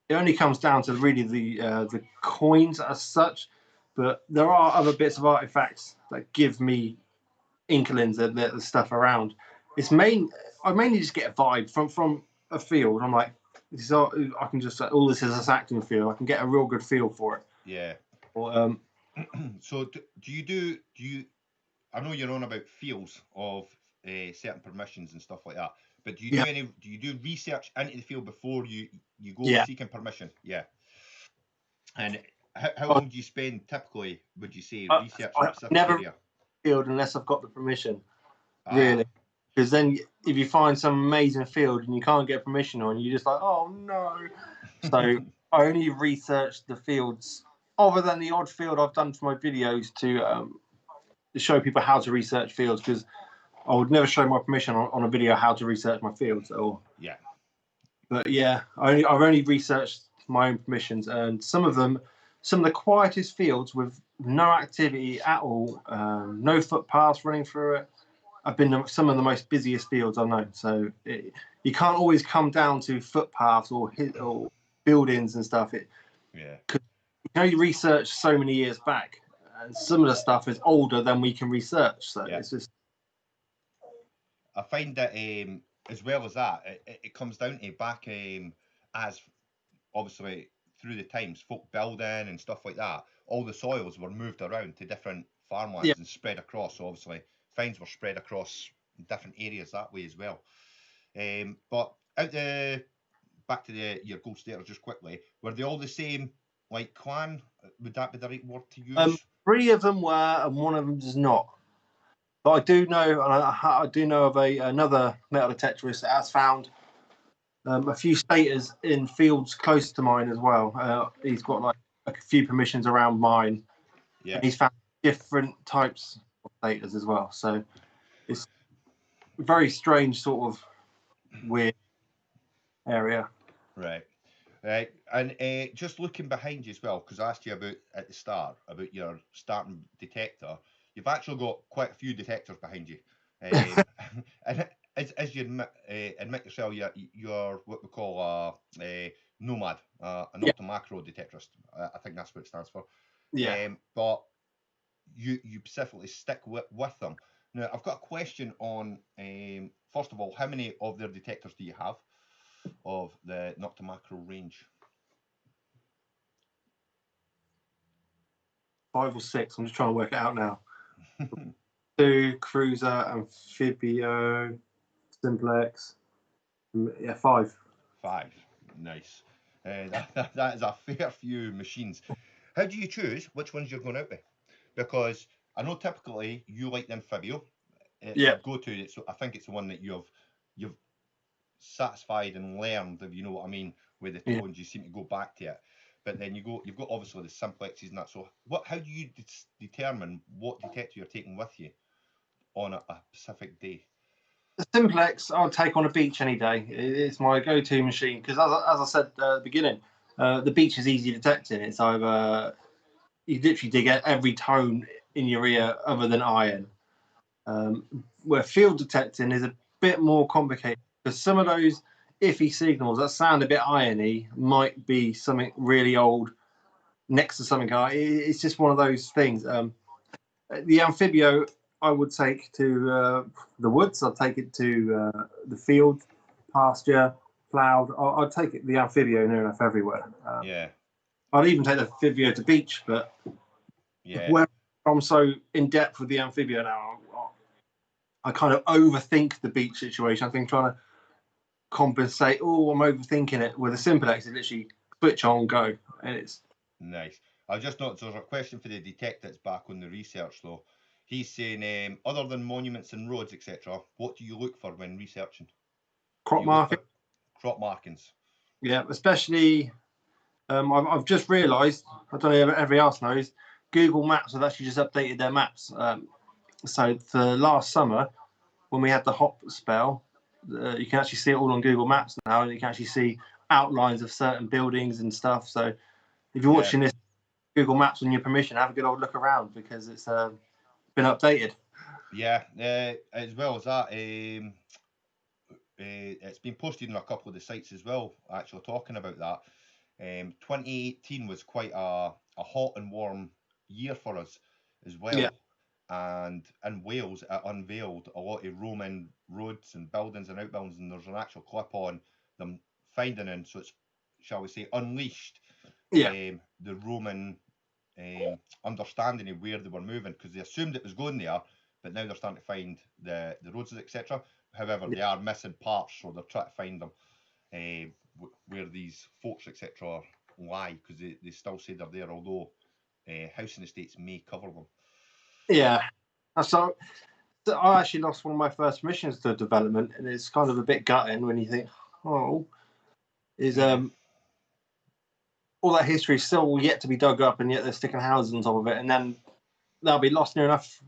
it only comes down to really the coins as such. But there are other bits of artifacts that give me inklings of the stuff around. I mainly just get a vibe from a field. I'm like, this is all, I can just all this is a acting field. I can get a real good feel for it. Yeah. Or, so do you? I know you're on about fields of certain permissions and stuff like that, but do you do research into the field before you go seeking permission? Yeah. And how long do you spend typically? Would you say researching a specific area? Field unless I've got the permission. Really, because then if you find some amazing field and you can't get permission on, you're just like, oh no. So I only research the fields, other than the odd field I've done for my videos to show people how to research fields, because I would never show my permission on a video how to research my fields. Yeah. But yeah, I've only researched my own permissions, and some of the quietest fields with no activity at all, no footpaths running through it, have been some of the most busiest fields I know. So you can't always come down to footpaths or buildings and stuff. Yeah. You can only research so many years back, and some of the stuff is older than we can research. So it's just. I find that as well as that, it comes down to back as obviously through the times, folk building and stuff like that. All the soils were moved around to different farmlands and spread across. So obviously, finds were spread across different areas that way as well. But back to your gold staters just quickly. Were they all the same, like clan? Would that be the right word to use? 3 of them were, and 1 of them does not. But I do know, and I do know of another metal detectorist that has found a few staters in fields close to mine as well. He's got like a few permissions around mine. Yeah. And he's found different types of staters as well. So it's a very strange sort of weird area. Right. Right. And just looking behind you as well, because I asked you about at the start about your starting detector. You've actually got quite a few detectors behind you. And as you admit yourself, you're what we call a nomad, an auto macro detectorist. I think that's what it stands for. Yeah. But you specifically stick with them. Now, I've got a question on, first of all, how many of their detectors do you have of the Nocta Macro range? 5 or 6. I'm just trying to work it out now. 2, cruiser, amphibio, simplex. Yeah, 5. 5. Nice. That is a fair few machines. How do you choose which ones you're going out with? Because I know typically you like the amphibio. It's Yeah. your go-to. I think it's the one that you've satisfied and learned, if you know what I mean, with the tones. You seem to go back to it. But then you've got obviously the simplexes and that. So how do you determine what detector you're taking with you on a specific day? The simplex I'll take on a beach any day. It's my go-to machine because, as I said at the beginning, the beach is easy detecting. It's either you literally dig out every tone in your ear other than iron. Where field detecting is a bit more complicated because some of those iffy signals that sound a bit irony might be something really old next to something. It's just one of those things. The amphibio I would take to the woods. I'd take it to the field, pasture, ploughed. I'd take it the amphibio near enough everywhere. Yeah. I'd even take the amphibio to beach, but Yeah. where I'm so in depth with the amphibio now, I kind of overthink the beach situation. I think trying to compensate. Oh, I'm overthinking it. With a simplex, it literally switch on, go, and it's nice. I've just noticed there's a question for the detective that's back on the research though. He's saying, other than monuments and roads, etc., what do you look for when researching? crop marking. Crop markings. Yeah, especially. I've just realised. I don't know if everybody else knows. Google Maps have actually just updated their maps. So for last summer, when we had the hot spell, you can actually see it all on Google Maps now, and you can actually see outlines of certain buildings and stuff. So if you're watching this Google Maps on your permission, have a good old look around because it's been updated. Yeah, as well as that, it's been posted on a couple of the sites as well, actually talking about that. 2018 was quite a hot and warm year for us as well. Yeah. And in Wales, it unveiled a lot of Roman roads and buildings and outbuildings, and there's an actual clip on them finding in, so it's, shall we say, unleashed the Roman understanding of where they were moving, because they assumed it was going there, but now they're starting to find the roads, etc. However, they are missing parts, so they're trying to find them where these forts, etc., lie, because they still say they're there, although housing estates may cover them. Yeah. So I actually lost one of my first missions to development, and it's kind of a bit gutting when you think, all that history is still yet to be dug up, and yet they're sticking houses on top of it, and then they'll be lost near enough,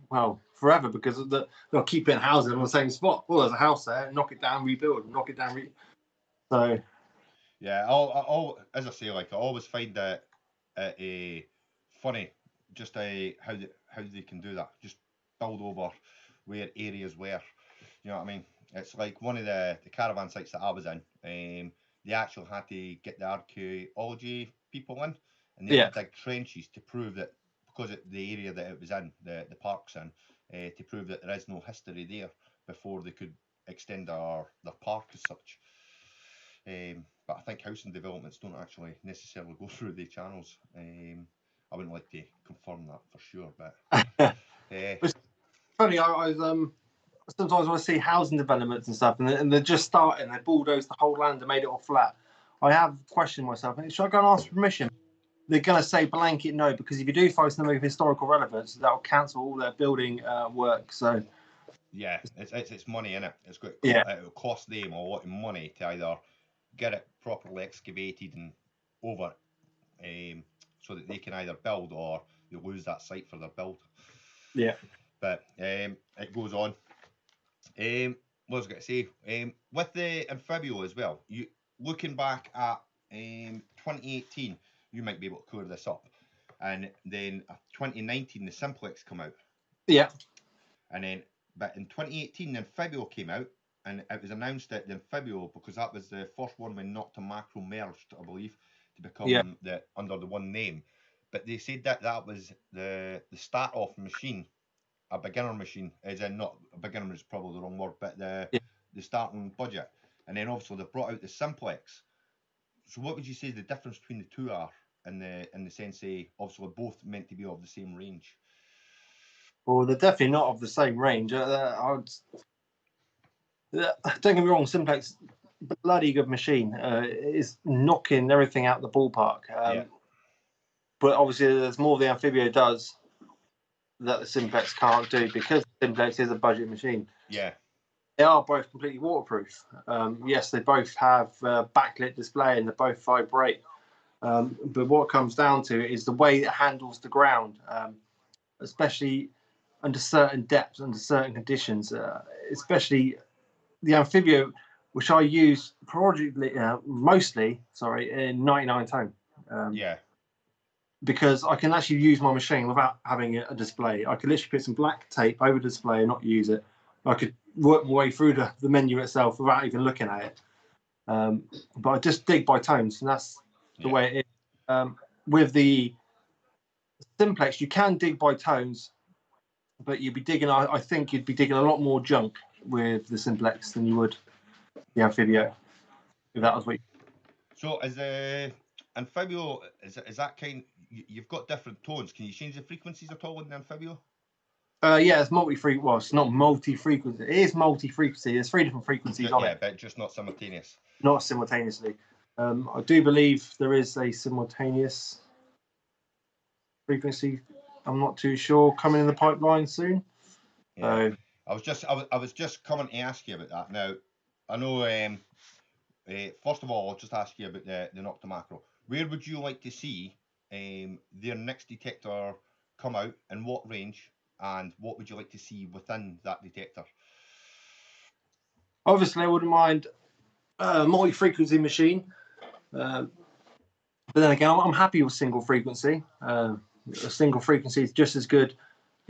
forever, because they'll keep putting houses on the same spot. Oh, there's a house there, knock it down, rebuild, knock it down, so. Yeah, as I say, like, I always find that funny, just how they can do that, just build over where areas were. You know what I mean? It's like one of the caravan sites that I was in. They actually had to get the archaeology people in, and they had to dig trenches to prove that, because of the area that it was in, the park's in, to prove that there is no history there before they could extend their park as such. But I think housing developments don't actually necessarily go through the channels. I wouldn't like to confirm that for sure, but it's funny. I sometimes when I see housing developments and stuff, and they're just starting, they bulldozed the whole land and made it all flat. I have questioned myself, should I go and ask permission? They're going to say blanket no, because if you do find something of historical relevance, that'll cancel all their building work. So yeah, it's money in it. It'll cost them a lot of money to either get it properly excavated and over, so that they can either build, or they lose that site for their build. Yeah. But it goes on. What was I going to say? With the amphibio as well, you looking back at 2018, you might be able to clear this up, and then 2019 the simplex come out. Yeah. And then, but in 2018 the amphibio came out, and it was announced that the amphibio, because that was the first one when Nocta Macro merged, I believe, to become under the one name. but they said that that was the start off machine, a beginner machine, as in not a beginner is probably the wrong word, but the starting budget, and then obviously they brought out the simplex. So what would you say the difference between the two are in the sense obviously both meant to be of the same range? Well, they're definitely not of the same range. Don't get me wrong, Simplex, bloody good machine. Is knocking everything out the ballpark. But obviously, there's more the Amphibio does that the Simplex can't do because the Simplex is a budget machine. Yeah. They are both completely waterproof. Yes, they both have backlit display and they both vibrate. But what it comes down to is the way it handles the ground, especially under certain depths, under certain conditions, especially the Amphibio, which I use mostly in 99 tone. Because I can actually use my machine without having a display. I could literally put some black tape over the display and not use it. I could work my way through the menu itself without even looking at it. But I just dig by tones, and that's the way it is. With the Simplex, you can dig by tones, but you'd be digging. I think you'd be digging a lot more junk with the Simplex than you would the Amphibio. If that was what. So is the Amphibio is that kind? You've got different tones. Can you change the frequencies at all in the Amphibio? Yeah, it's multi-frequency. Well, it's not multi-frequency. It is multi-frequency. There's 3 different frequencies on it. Yeah, but just not simultaneous. Not simultaneously. I do believe there is a simultaneous frequency. I'm not too sure coming in the pipeline soon. Yeah. I was just coming to ask you about that. Now, I know. First of all, I'll just ask you about the Nocta Macro. Where would you like to see their next detector come out, in what range, and what would you like to see within that detector? Obviously, I wouldn't mind a multi-frequency machine, but then again, I'm happy with single frequency. A single frequency is just as good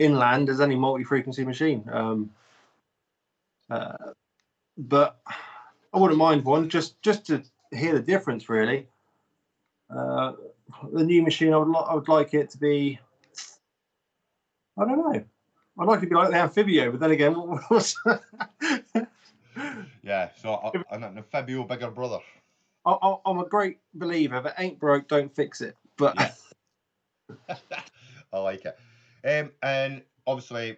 inland as any multi-frequency machine. But I wouldn't mind one just to hear the difference, really. The new machine, I would like it to be. I don't know. I'd like it to be like the Amphibio, but then again, yeah, so an Amphibio bigger brother. I'm a great believer. If it ain't broke, don't fix it. But yeah. I like it. And obviously,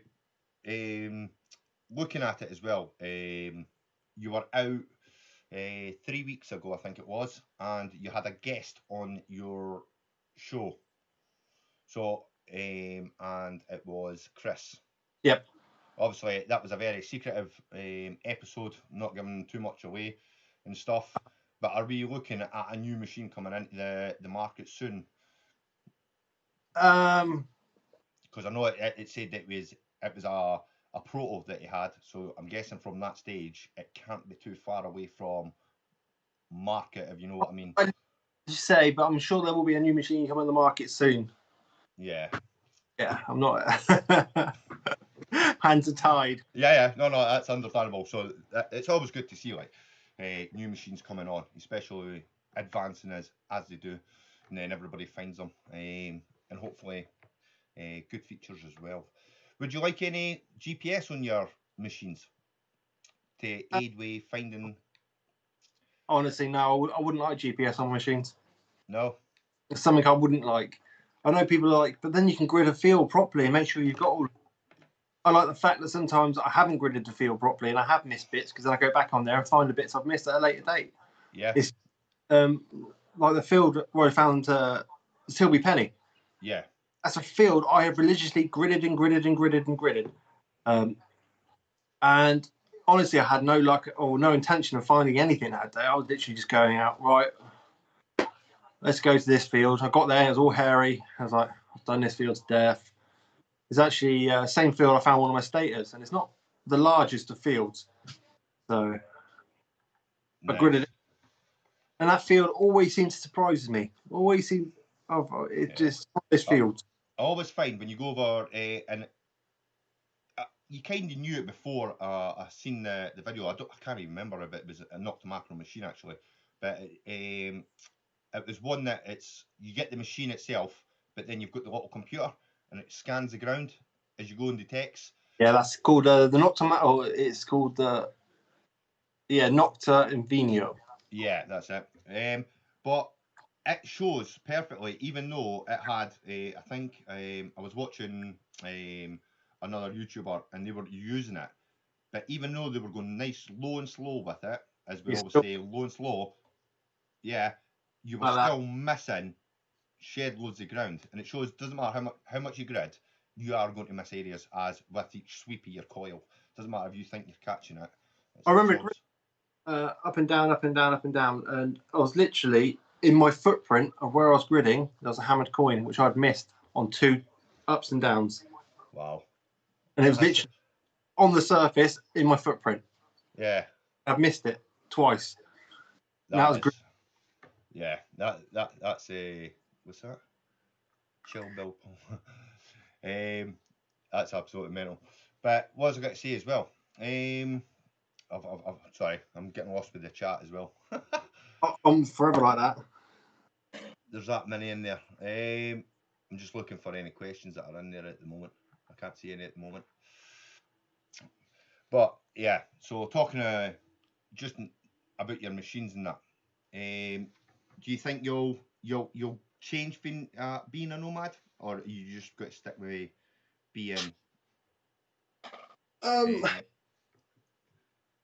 looking at it as well, you were out 3 weeks ago, I think it was, and you had a guest on your show. So, and it was Chris. Yep. Obviously, that was a very secretive episode, not giving too much away and stuff. But are we looking at a new machine coming into the market soon? Because I know it said it was a proto that he had, so I'm guessing from that stage it can't be too far away from market, if you know what I mean. I just say, but I'm sure there will be a new machine coming on the market soon. Yeah. Yeah, I'm not. Hands are tied. Yeah, no, that's understandable. So it's always good to see like new machines coming on, especially advancing as they do, and then everybody finds them, and hopefully good features as well. Would you like any GPS on your machines to aid with finding? Honestly, no, I wouldn't like GPS on machines. No. It's something I wouldn't like. I know people are like, but then you can grid a field properly and make sure you've got all. I like the fact that sometimes I haven't gridded the field properly and I have missed bits because then I go back on there and find the bits I've missed at a later date. Yeah. It's like the field where I found Tilby Penny. Yeah. That's a field I have religiously gridded and gridded and gridded and gridded. And honestly, I had no luck or no intention of finding anything that day. I was literally just going out, right, let's go to this field. I got there, it was all hairy. I was like, I've done this field to death. It's actually same field I found one of my stators, and it's not the largest of fields. So nice. I gridded it. And that field always seems to surprise me. Always seems, just this field. I always find when you go over and you kind of knew it before I seen the video. I can't even remember if it was a Nocta Macro machine actually, but it was one that you get the machine itself, but then you've got the little computer and it scans the ground as you go and detects. Yeah, that's called the Nocta. Oh, it's called the Nocta Invenio. Yeah, that's it. But it shows perfectly, even though it had, I think, I was watching another YouTuber and they were using it, but even though they were going nice low and slow with it, as we always say, low and slow, yeah, you were Like that. still missing shed loads of ground, and it shows doesn't matter how much you grid, you are going to miss areas as with each sweep of your coil. Doesn't matter if you think you're catching it. I remember up and down, up and down, up and down, and I was literally in my footprint of where I was gridding. There was a hammered coin which I'd missed on 2 ups and downs. Wow. And it was literally on the surface in my footprint. Yeah. I've missed it twice. That was yeah. That's a what's that? Chill Bill. That's absolutely mental. But what was I going to say as well? Sorry, I'm getting lost with the chat as well. I'm forever like that. There's that many in there. I'm just looking for any questions that are in there at the moment. I can't see any at the moment. But yeah, so talking just about your machines and that. Do you think you'll change being a nomad, or you just got to stick with being?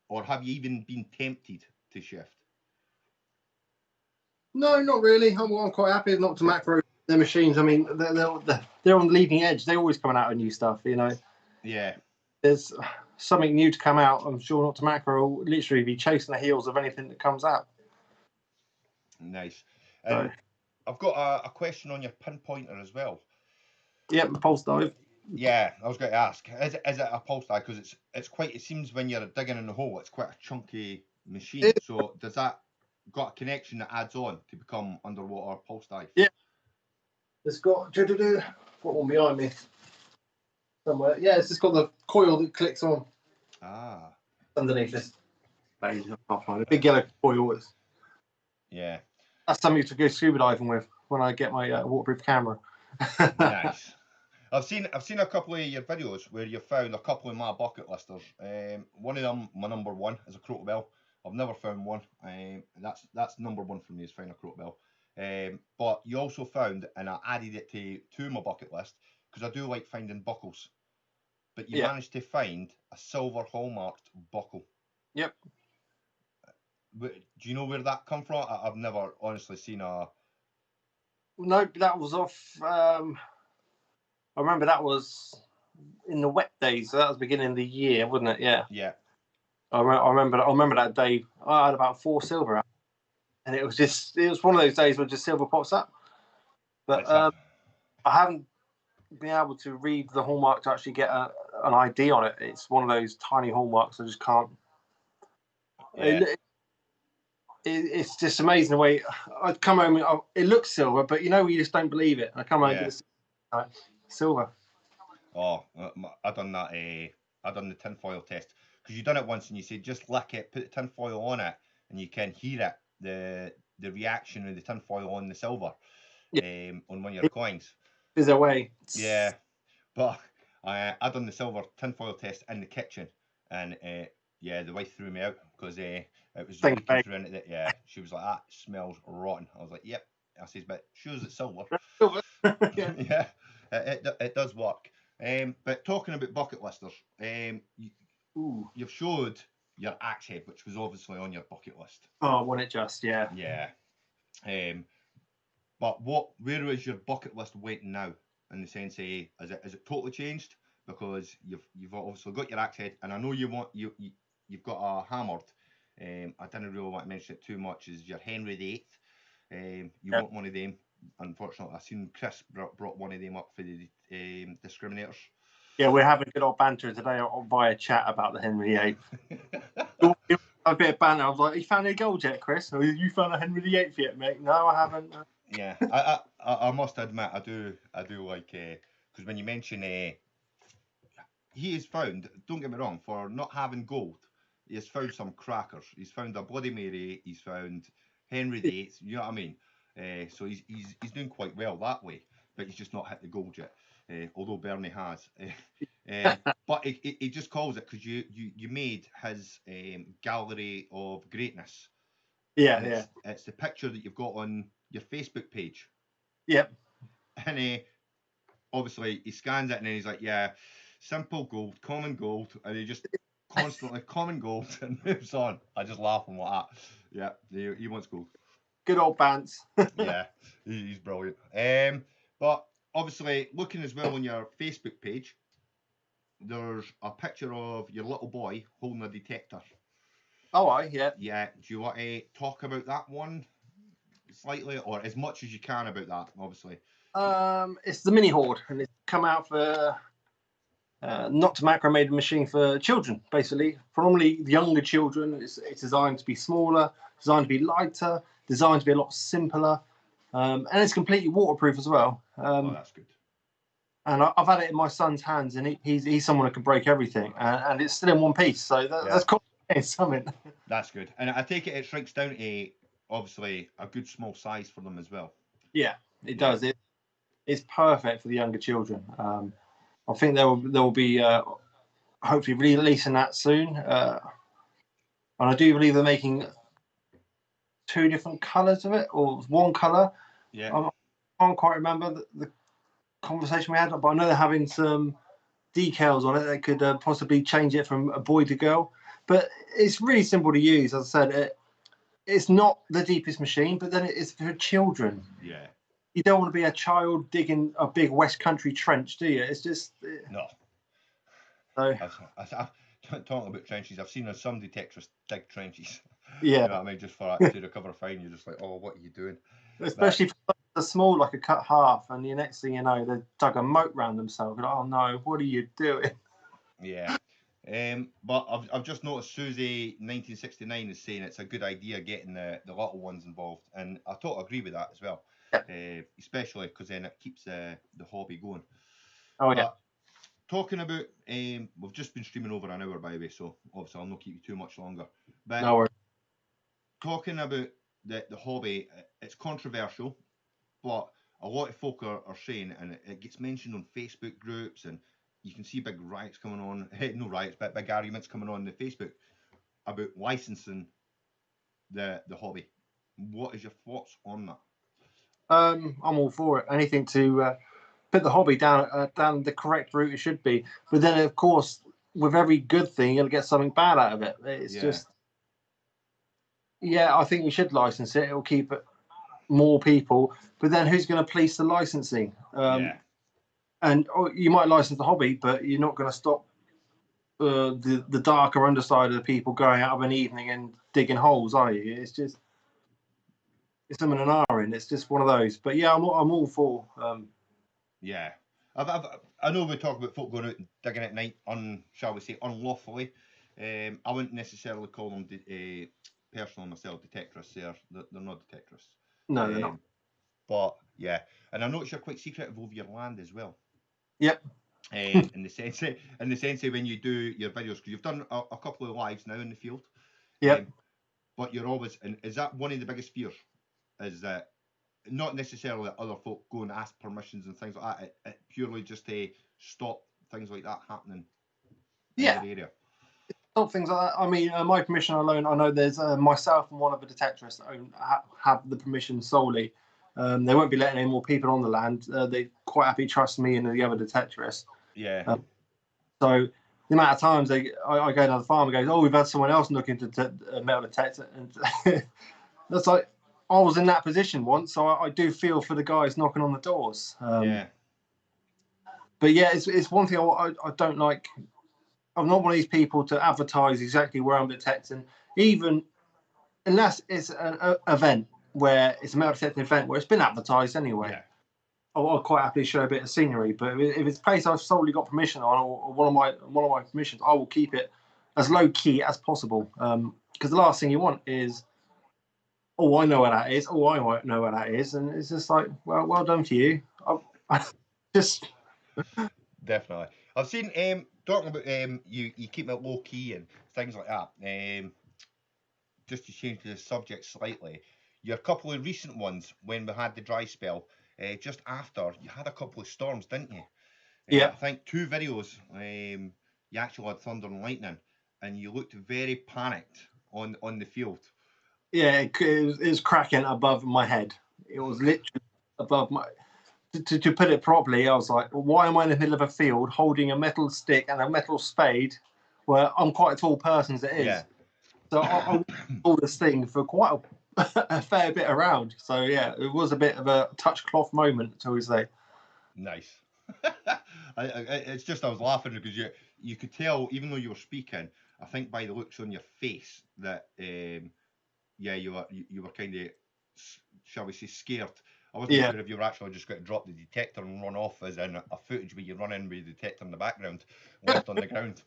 Or have you even been tempted to shift? No, not really. I'm quite happy not to macro their machines. I mean, they're on the leading edge. They're always coming out with new stuff, you know. Yeah. There's something new to come out. I'm sure not to macro will literally be chasing the heels of anything that comes out. Nice. And so, I've got a question on your pinpointer as well. Yep, pulse dive. Yeah, I was going to ask, is it a pulse dive? Because it's quite. It seems when you're digging in the hole, it's quite a chunky machine. So does that got a connection that adds on to become underwater pulse dive? Yeah. It's got one behind me somewhere. Yeah, it's just got the coil that clicks on. Ah. Underneath this. A big yellow coil is. Yeah. That's something to go scuba diving with when I get my waterproof camera. Nice. I've seen a couple of your videos where you found a couple of my bucket listers. One of them, my number one, is a crotal bell. I've never found one. That's number one for me is find a crotal bell. But you also found, and I added it to my bucket list because I do like finding buckles. But you managed to find a silver hallmarked buckle. Yep. Do you know where that come from? I've never honestly seen a. No, that was off. I remember that was in the wet days. So that was beginning of the year, wasn't it? Yeah. Yeah. I remember that day. I had about 4 silver out, and it was one of those days where just silver pops up. But I haven't been able to read the hallmark to actually get an ID on it. It's one of those tiny hallmarks. I just can't. Yeah. It's just amazing the way I'd come home. It looks silver, but you just don't believe it. I come home and get silver. Oh, I done that. I done the tinfoil test because you done it once and you said just lick it, put the tinfoil on it, and you can hear it the reaction of the tinfoil on the silver, on one of your coins. There's a way. Yeah, but I done the silver tinfoil test in the kitchen, and the wife threw me out because it was leaking through into it. Yeah, she was like, "That smells rotten." I was like, "Yep." I says, "But shows it's silver." Yeah, it does work. But talking about bucket listers, you've showed your axe head, which was obviously on your bucket list. Oh, wasn't it just? Yeah. Yeah. But where is your bucket list went now? In the sense, is it totally changed? Because you've obviously got your axe head, and I know you've got a hammered. I didn't really want to mention it too much. Is your Henry VIII? You want one of them? Unfortunately, I seen Chris brought one of them up for the discriminators. Yeah, we're having good old banter today via chat about the Henry VIII. A bit of banter. I was like, "You found a gold yet, Chris? Or you found a Henry VIII yet, mate?" No, I haven't. Yeah, I must admit, I do like because when you mention he has found. Don't get me wrong, for not having gold, he has found some crackers. He's found a Bloody Mary. He's found Henry VIII. You know what I mean? So he's doing quite well that way. but he's just not hit the gold yet. Although Bernie has. But he just calls it because you made his gallery of greatness. Yeah, And yeah. it's the picture that you've got on your Facebook page. Yep. And obviously he scans it and then he's like, yeah, simple gold, common gold, and he just constantly common gold and moves on. I just laugh and what that. Yeah, he wants gold. Good old Bance. Yeah, he's brilliant. But obviously looking as well on your Facebook page, there's a picture of your little boy holding a detector. Oh, yeah. Yeah. Do you want to talk about that one slightly, or as much as you can about that? Obviously. It's the mini horde, and it's come out for not to macro made a machine for children, basically. Probably younger children. It's designed to be smaller, designed to be lighter, designed to be a lot simpler, and it's completely waterproof as well. Oh, that's good. And I've had it in my son's hands, and he's someone who can break everything, and it's still in one piece. So that's cool. Something. That's good. And I take it shrinks down to obviously a good small size for them as well. Yeah, it does. It's perfect for the younger children. I think there will be hopefully releasing that soon. And I do believe they're making 2 different colours of it, or one colour. Yeah. I can't quite remember the conversation we had, but I know they're having some decals on it that could possibly change it from a boy to girl. But it's really simple to use. As I said, it's not the deepest machine, but then it's for children. Yeah. You don't want to be a child digging a big West Country trench, do you? It's just no. So talking about trenches, I've seen some detectors dig trenches. Yeah. You know what I mean? Just for that to recover fine, you're just like, oh, what are you doing? Especially for the small, like a cut half, and the next thing you know, they've dug a moat round themselves. Like, oh no, what are you doing? Yeah. But I've just noticed Susie 1969 is saying it's a good idea getting the little ones involved, and I totally agree with that as well. Yeah. Especially because then it keeps the hobby going. Oh but yeah. Talking about, we've just been streaming over an hour, by the way, so obviously I'll not keep you too much longer. But no worries. Talking about the hobby, it's controversial, but a lot of folk are saying, and it gets mentioned on Facebook groups, and you can see big riots coming on, no riots, but big arguments coming on the Facebook about licensing the hobby. What is your thoughts on that? I'm all for it. Anything to put the hobby down the correct route it should be. But then, of course, with every good thing, you'll get something bad out of it. It's just, I think we should license it. It'll keep more people. But then, who's going to police the licensing? And you might license the hobby, but you're not going to stop the darker underside of the people going out of an evening and digging holes, are you? It's just it's them and an R in. It's just one of those. But yeah, I'm all for. I know we talk about folk going out and digging at night, shall we say, unlawfully. I wouldn't necessarily call them personally myself detectorists. They're not detectorists. No, they're not. But yeah, and I notice you're quite secretive over your land as well. Yep. In the sense of when you do your videos, because you've done a couple of lives now in the field. Yep. But you're always, and is that one of the biggest fears? Is that not necessarily that other folk go and ask permissions and things like that. It purely just to stop things like that happening in your area. Stop things like that. I mean, my permission alone. I know there's myself and one other detectorists that have the permission solely. They won't be letting any more people on the land. They quite happy trust me and the other detectorists. Yeah. So the amount of times I go to the farm and goes, oh, we've had someone else look into metal detector, and that's like I was in that position once, so I do feel for the guys knocking on the doors. But yeah, it's one thing I don't like. I'm not one of these people to advertise exactly where I'm detecting, even unless it's an event where it's a metal detecting event where it's been advertised anyway. Yeah. I'll quite happily show a bit of scenery, but if it's a place I've solely got permission on, or one of my permissions, I will keep it as low key as possible. Because the last thing you want is, oh, I know where that is. Oh, I won't know where that is, and it's just like, well done for you. Just definitely. I've seen talking about you keep it low key and things like that. Just to change the subject slightly, your couple of recent ones when we had the dry spell. just after you had a couple of storms, didn't you? Yeah. I think 2 videos. You actually had thunder and lightning, and you looked very panicked on the field. Yeah, it was cracking above my head. It was literally above my. To put it properly, I was like, why am I in the middle of a field holding a metal stick and a metal spade, where I'm quite a tall person as it is. Yeah. So I all this thing for quite a fair bit around. So yeah, it was a bit of a touch cloth moment, shall we say? Nice. It's just I was laughing because you could tell, even though you were speaking, I think by the looks on your face that yeah, you were kind of, shall we say, scared. I wasn't Yeah. sure if you were actually just going to drop the detector and run off, as in a footage where you run in with the detector in the background, left on the ground.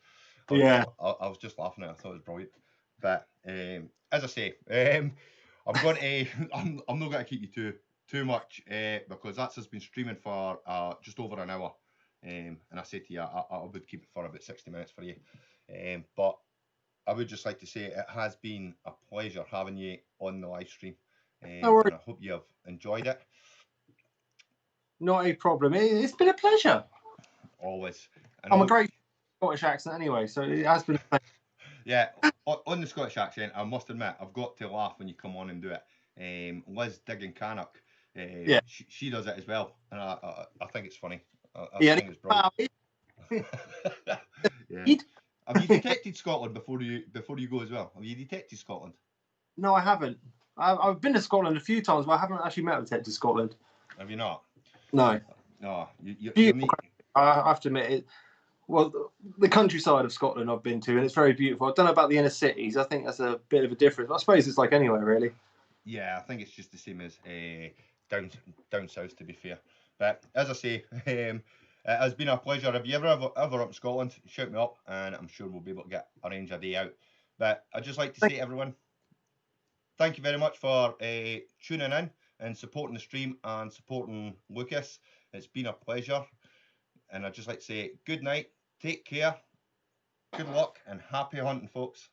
Yeah. I was just laughing at it. I thought it was brilliant. But as I say, I'm going to. I'm not going to keep you too much because that's has been streaming for just over an hour. And I said to you, I would keep it for about 60 minutes for you. But I would just like to say it has been a pleasure having you on the live stream. No worries. And I hope you have enjoyed it. Not a problem. It's been a pleasure. Always. And I'm a great Scottish accent anyway, so it has been a pleasure. Yeah, on the Scottish accent, I must admit, I've got to laugh when you come on and do it. Liz Diggin Cannock, Yeah. she does it as well, and I think it's funny. I Yeah. think it's brilliant. Yeah. Have you detected Scotland before you go as well? Have you detected Scotland? No, I haven't. I've been to Scotland a few times, but I haven't actually met a detective Scotland. Have you not? No. No, you Beautiful. need. I have to admit it. Well, the countryside of Scotland I've been to, and it's very beautiful. I don't know about the inner cities. I think that's a bit of a difference. I suppose it's like anywhere, really. Yeah, I think it's just the same as down south, to be fair. But as I say, it has been a pleasure. If you ever up in Scotland, shout me up, and I'm sure we'll be able to arrange a day out. But I'd just like to say to everyone, thank you very much for tuning in and supporting the stream and supporting Lukus. It's been a pleasure, and I'd just like to say good night, take care, good luck, and happy hunting, folks.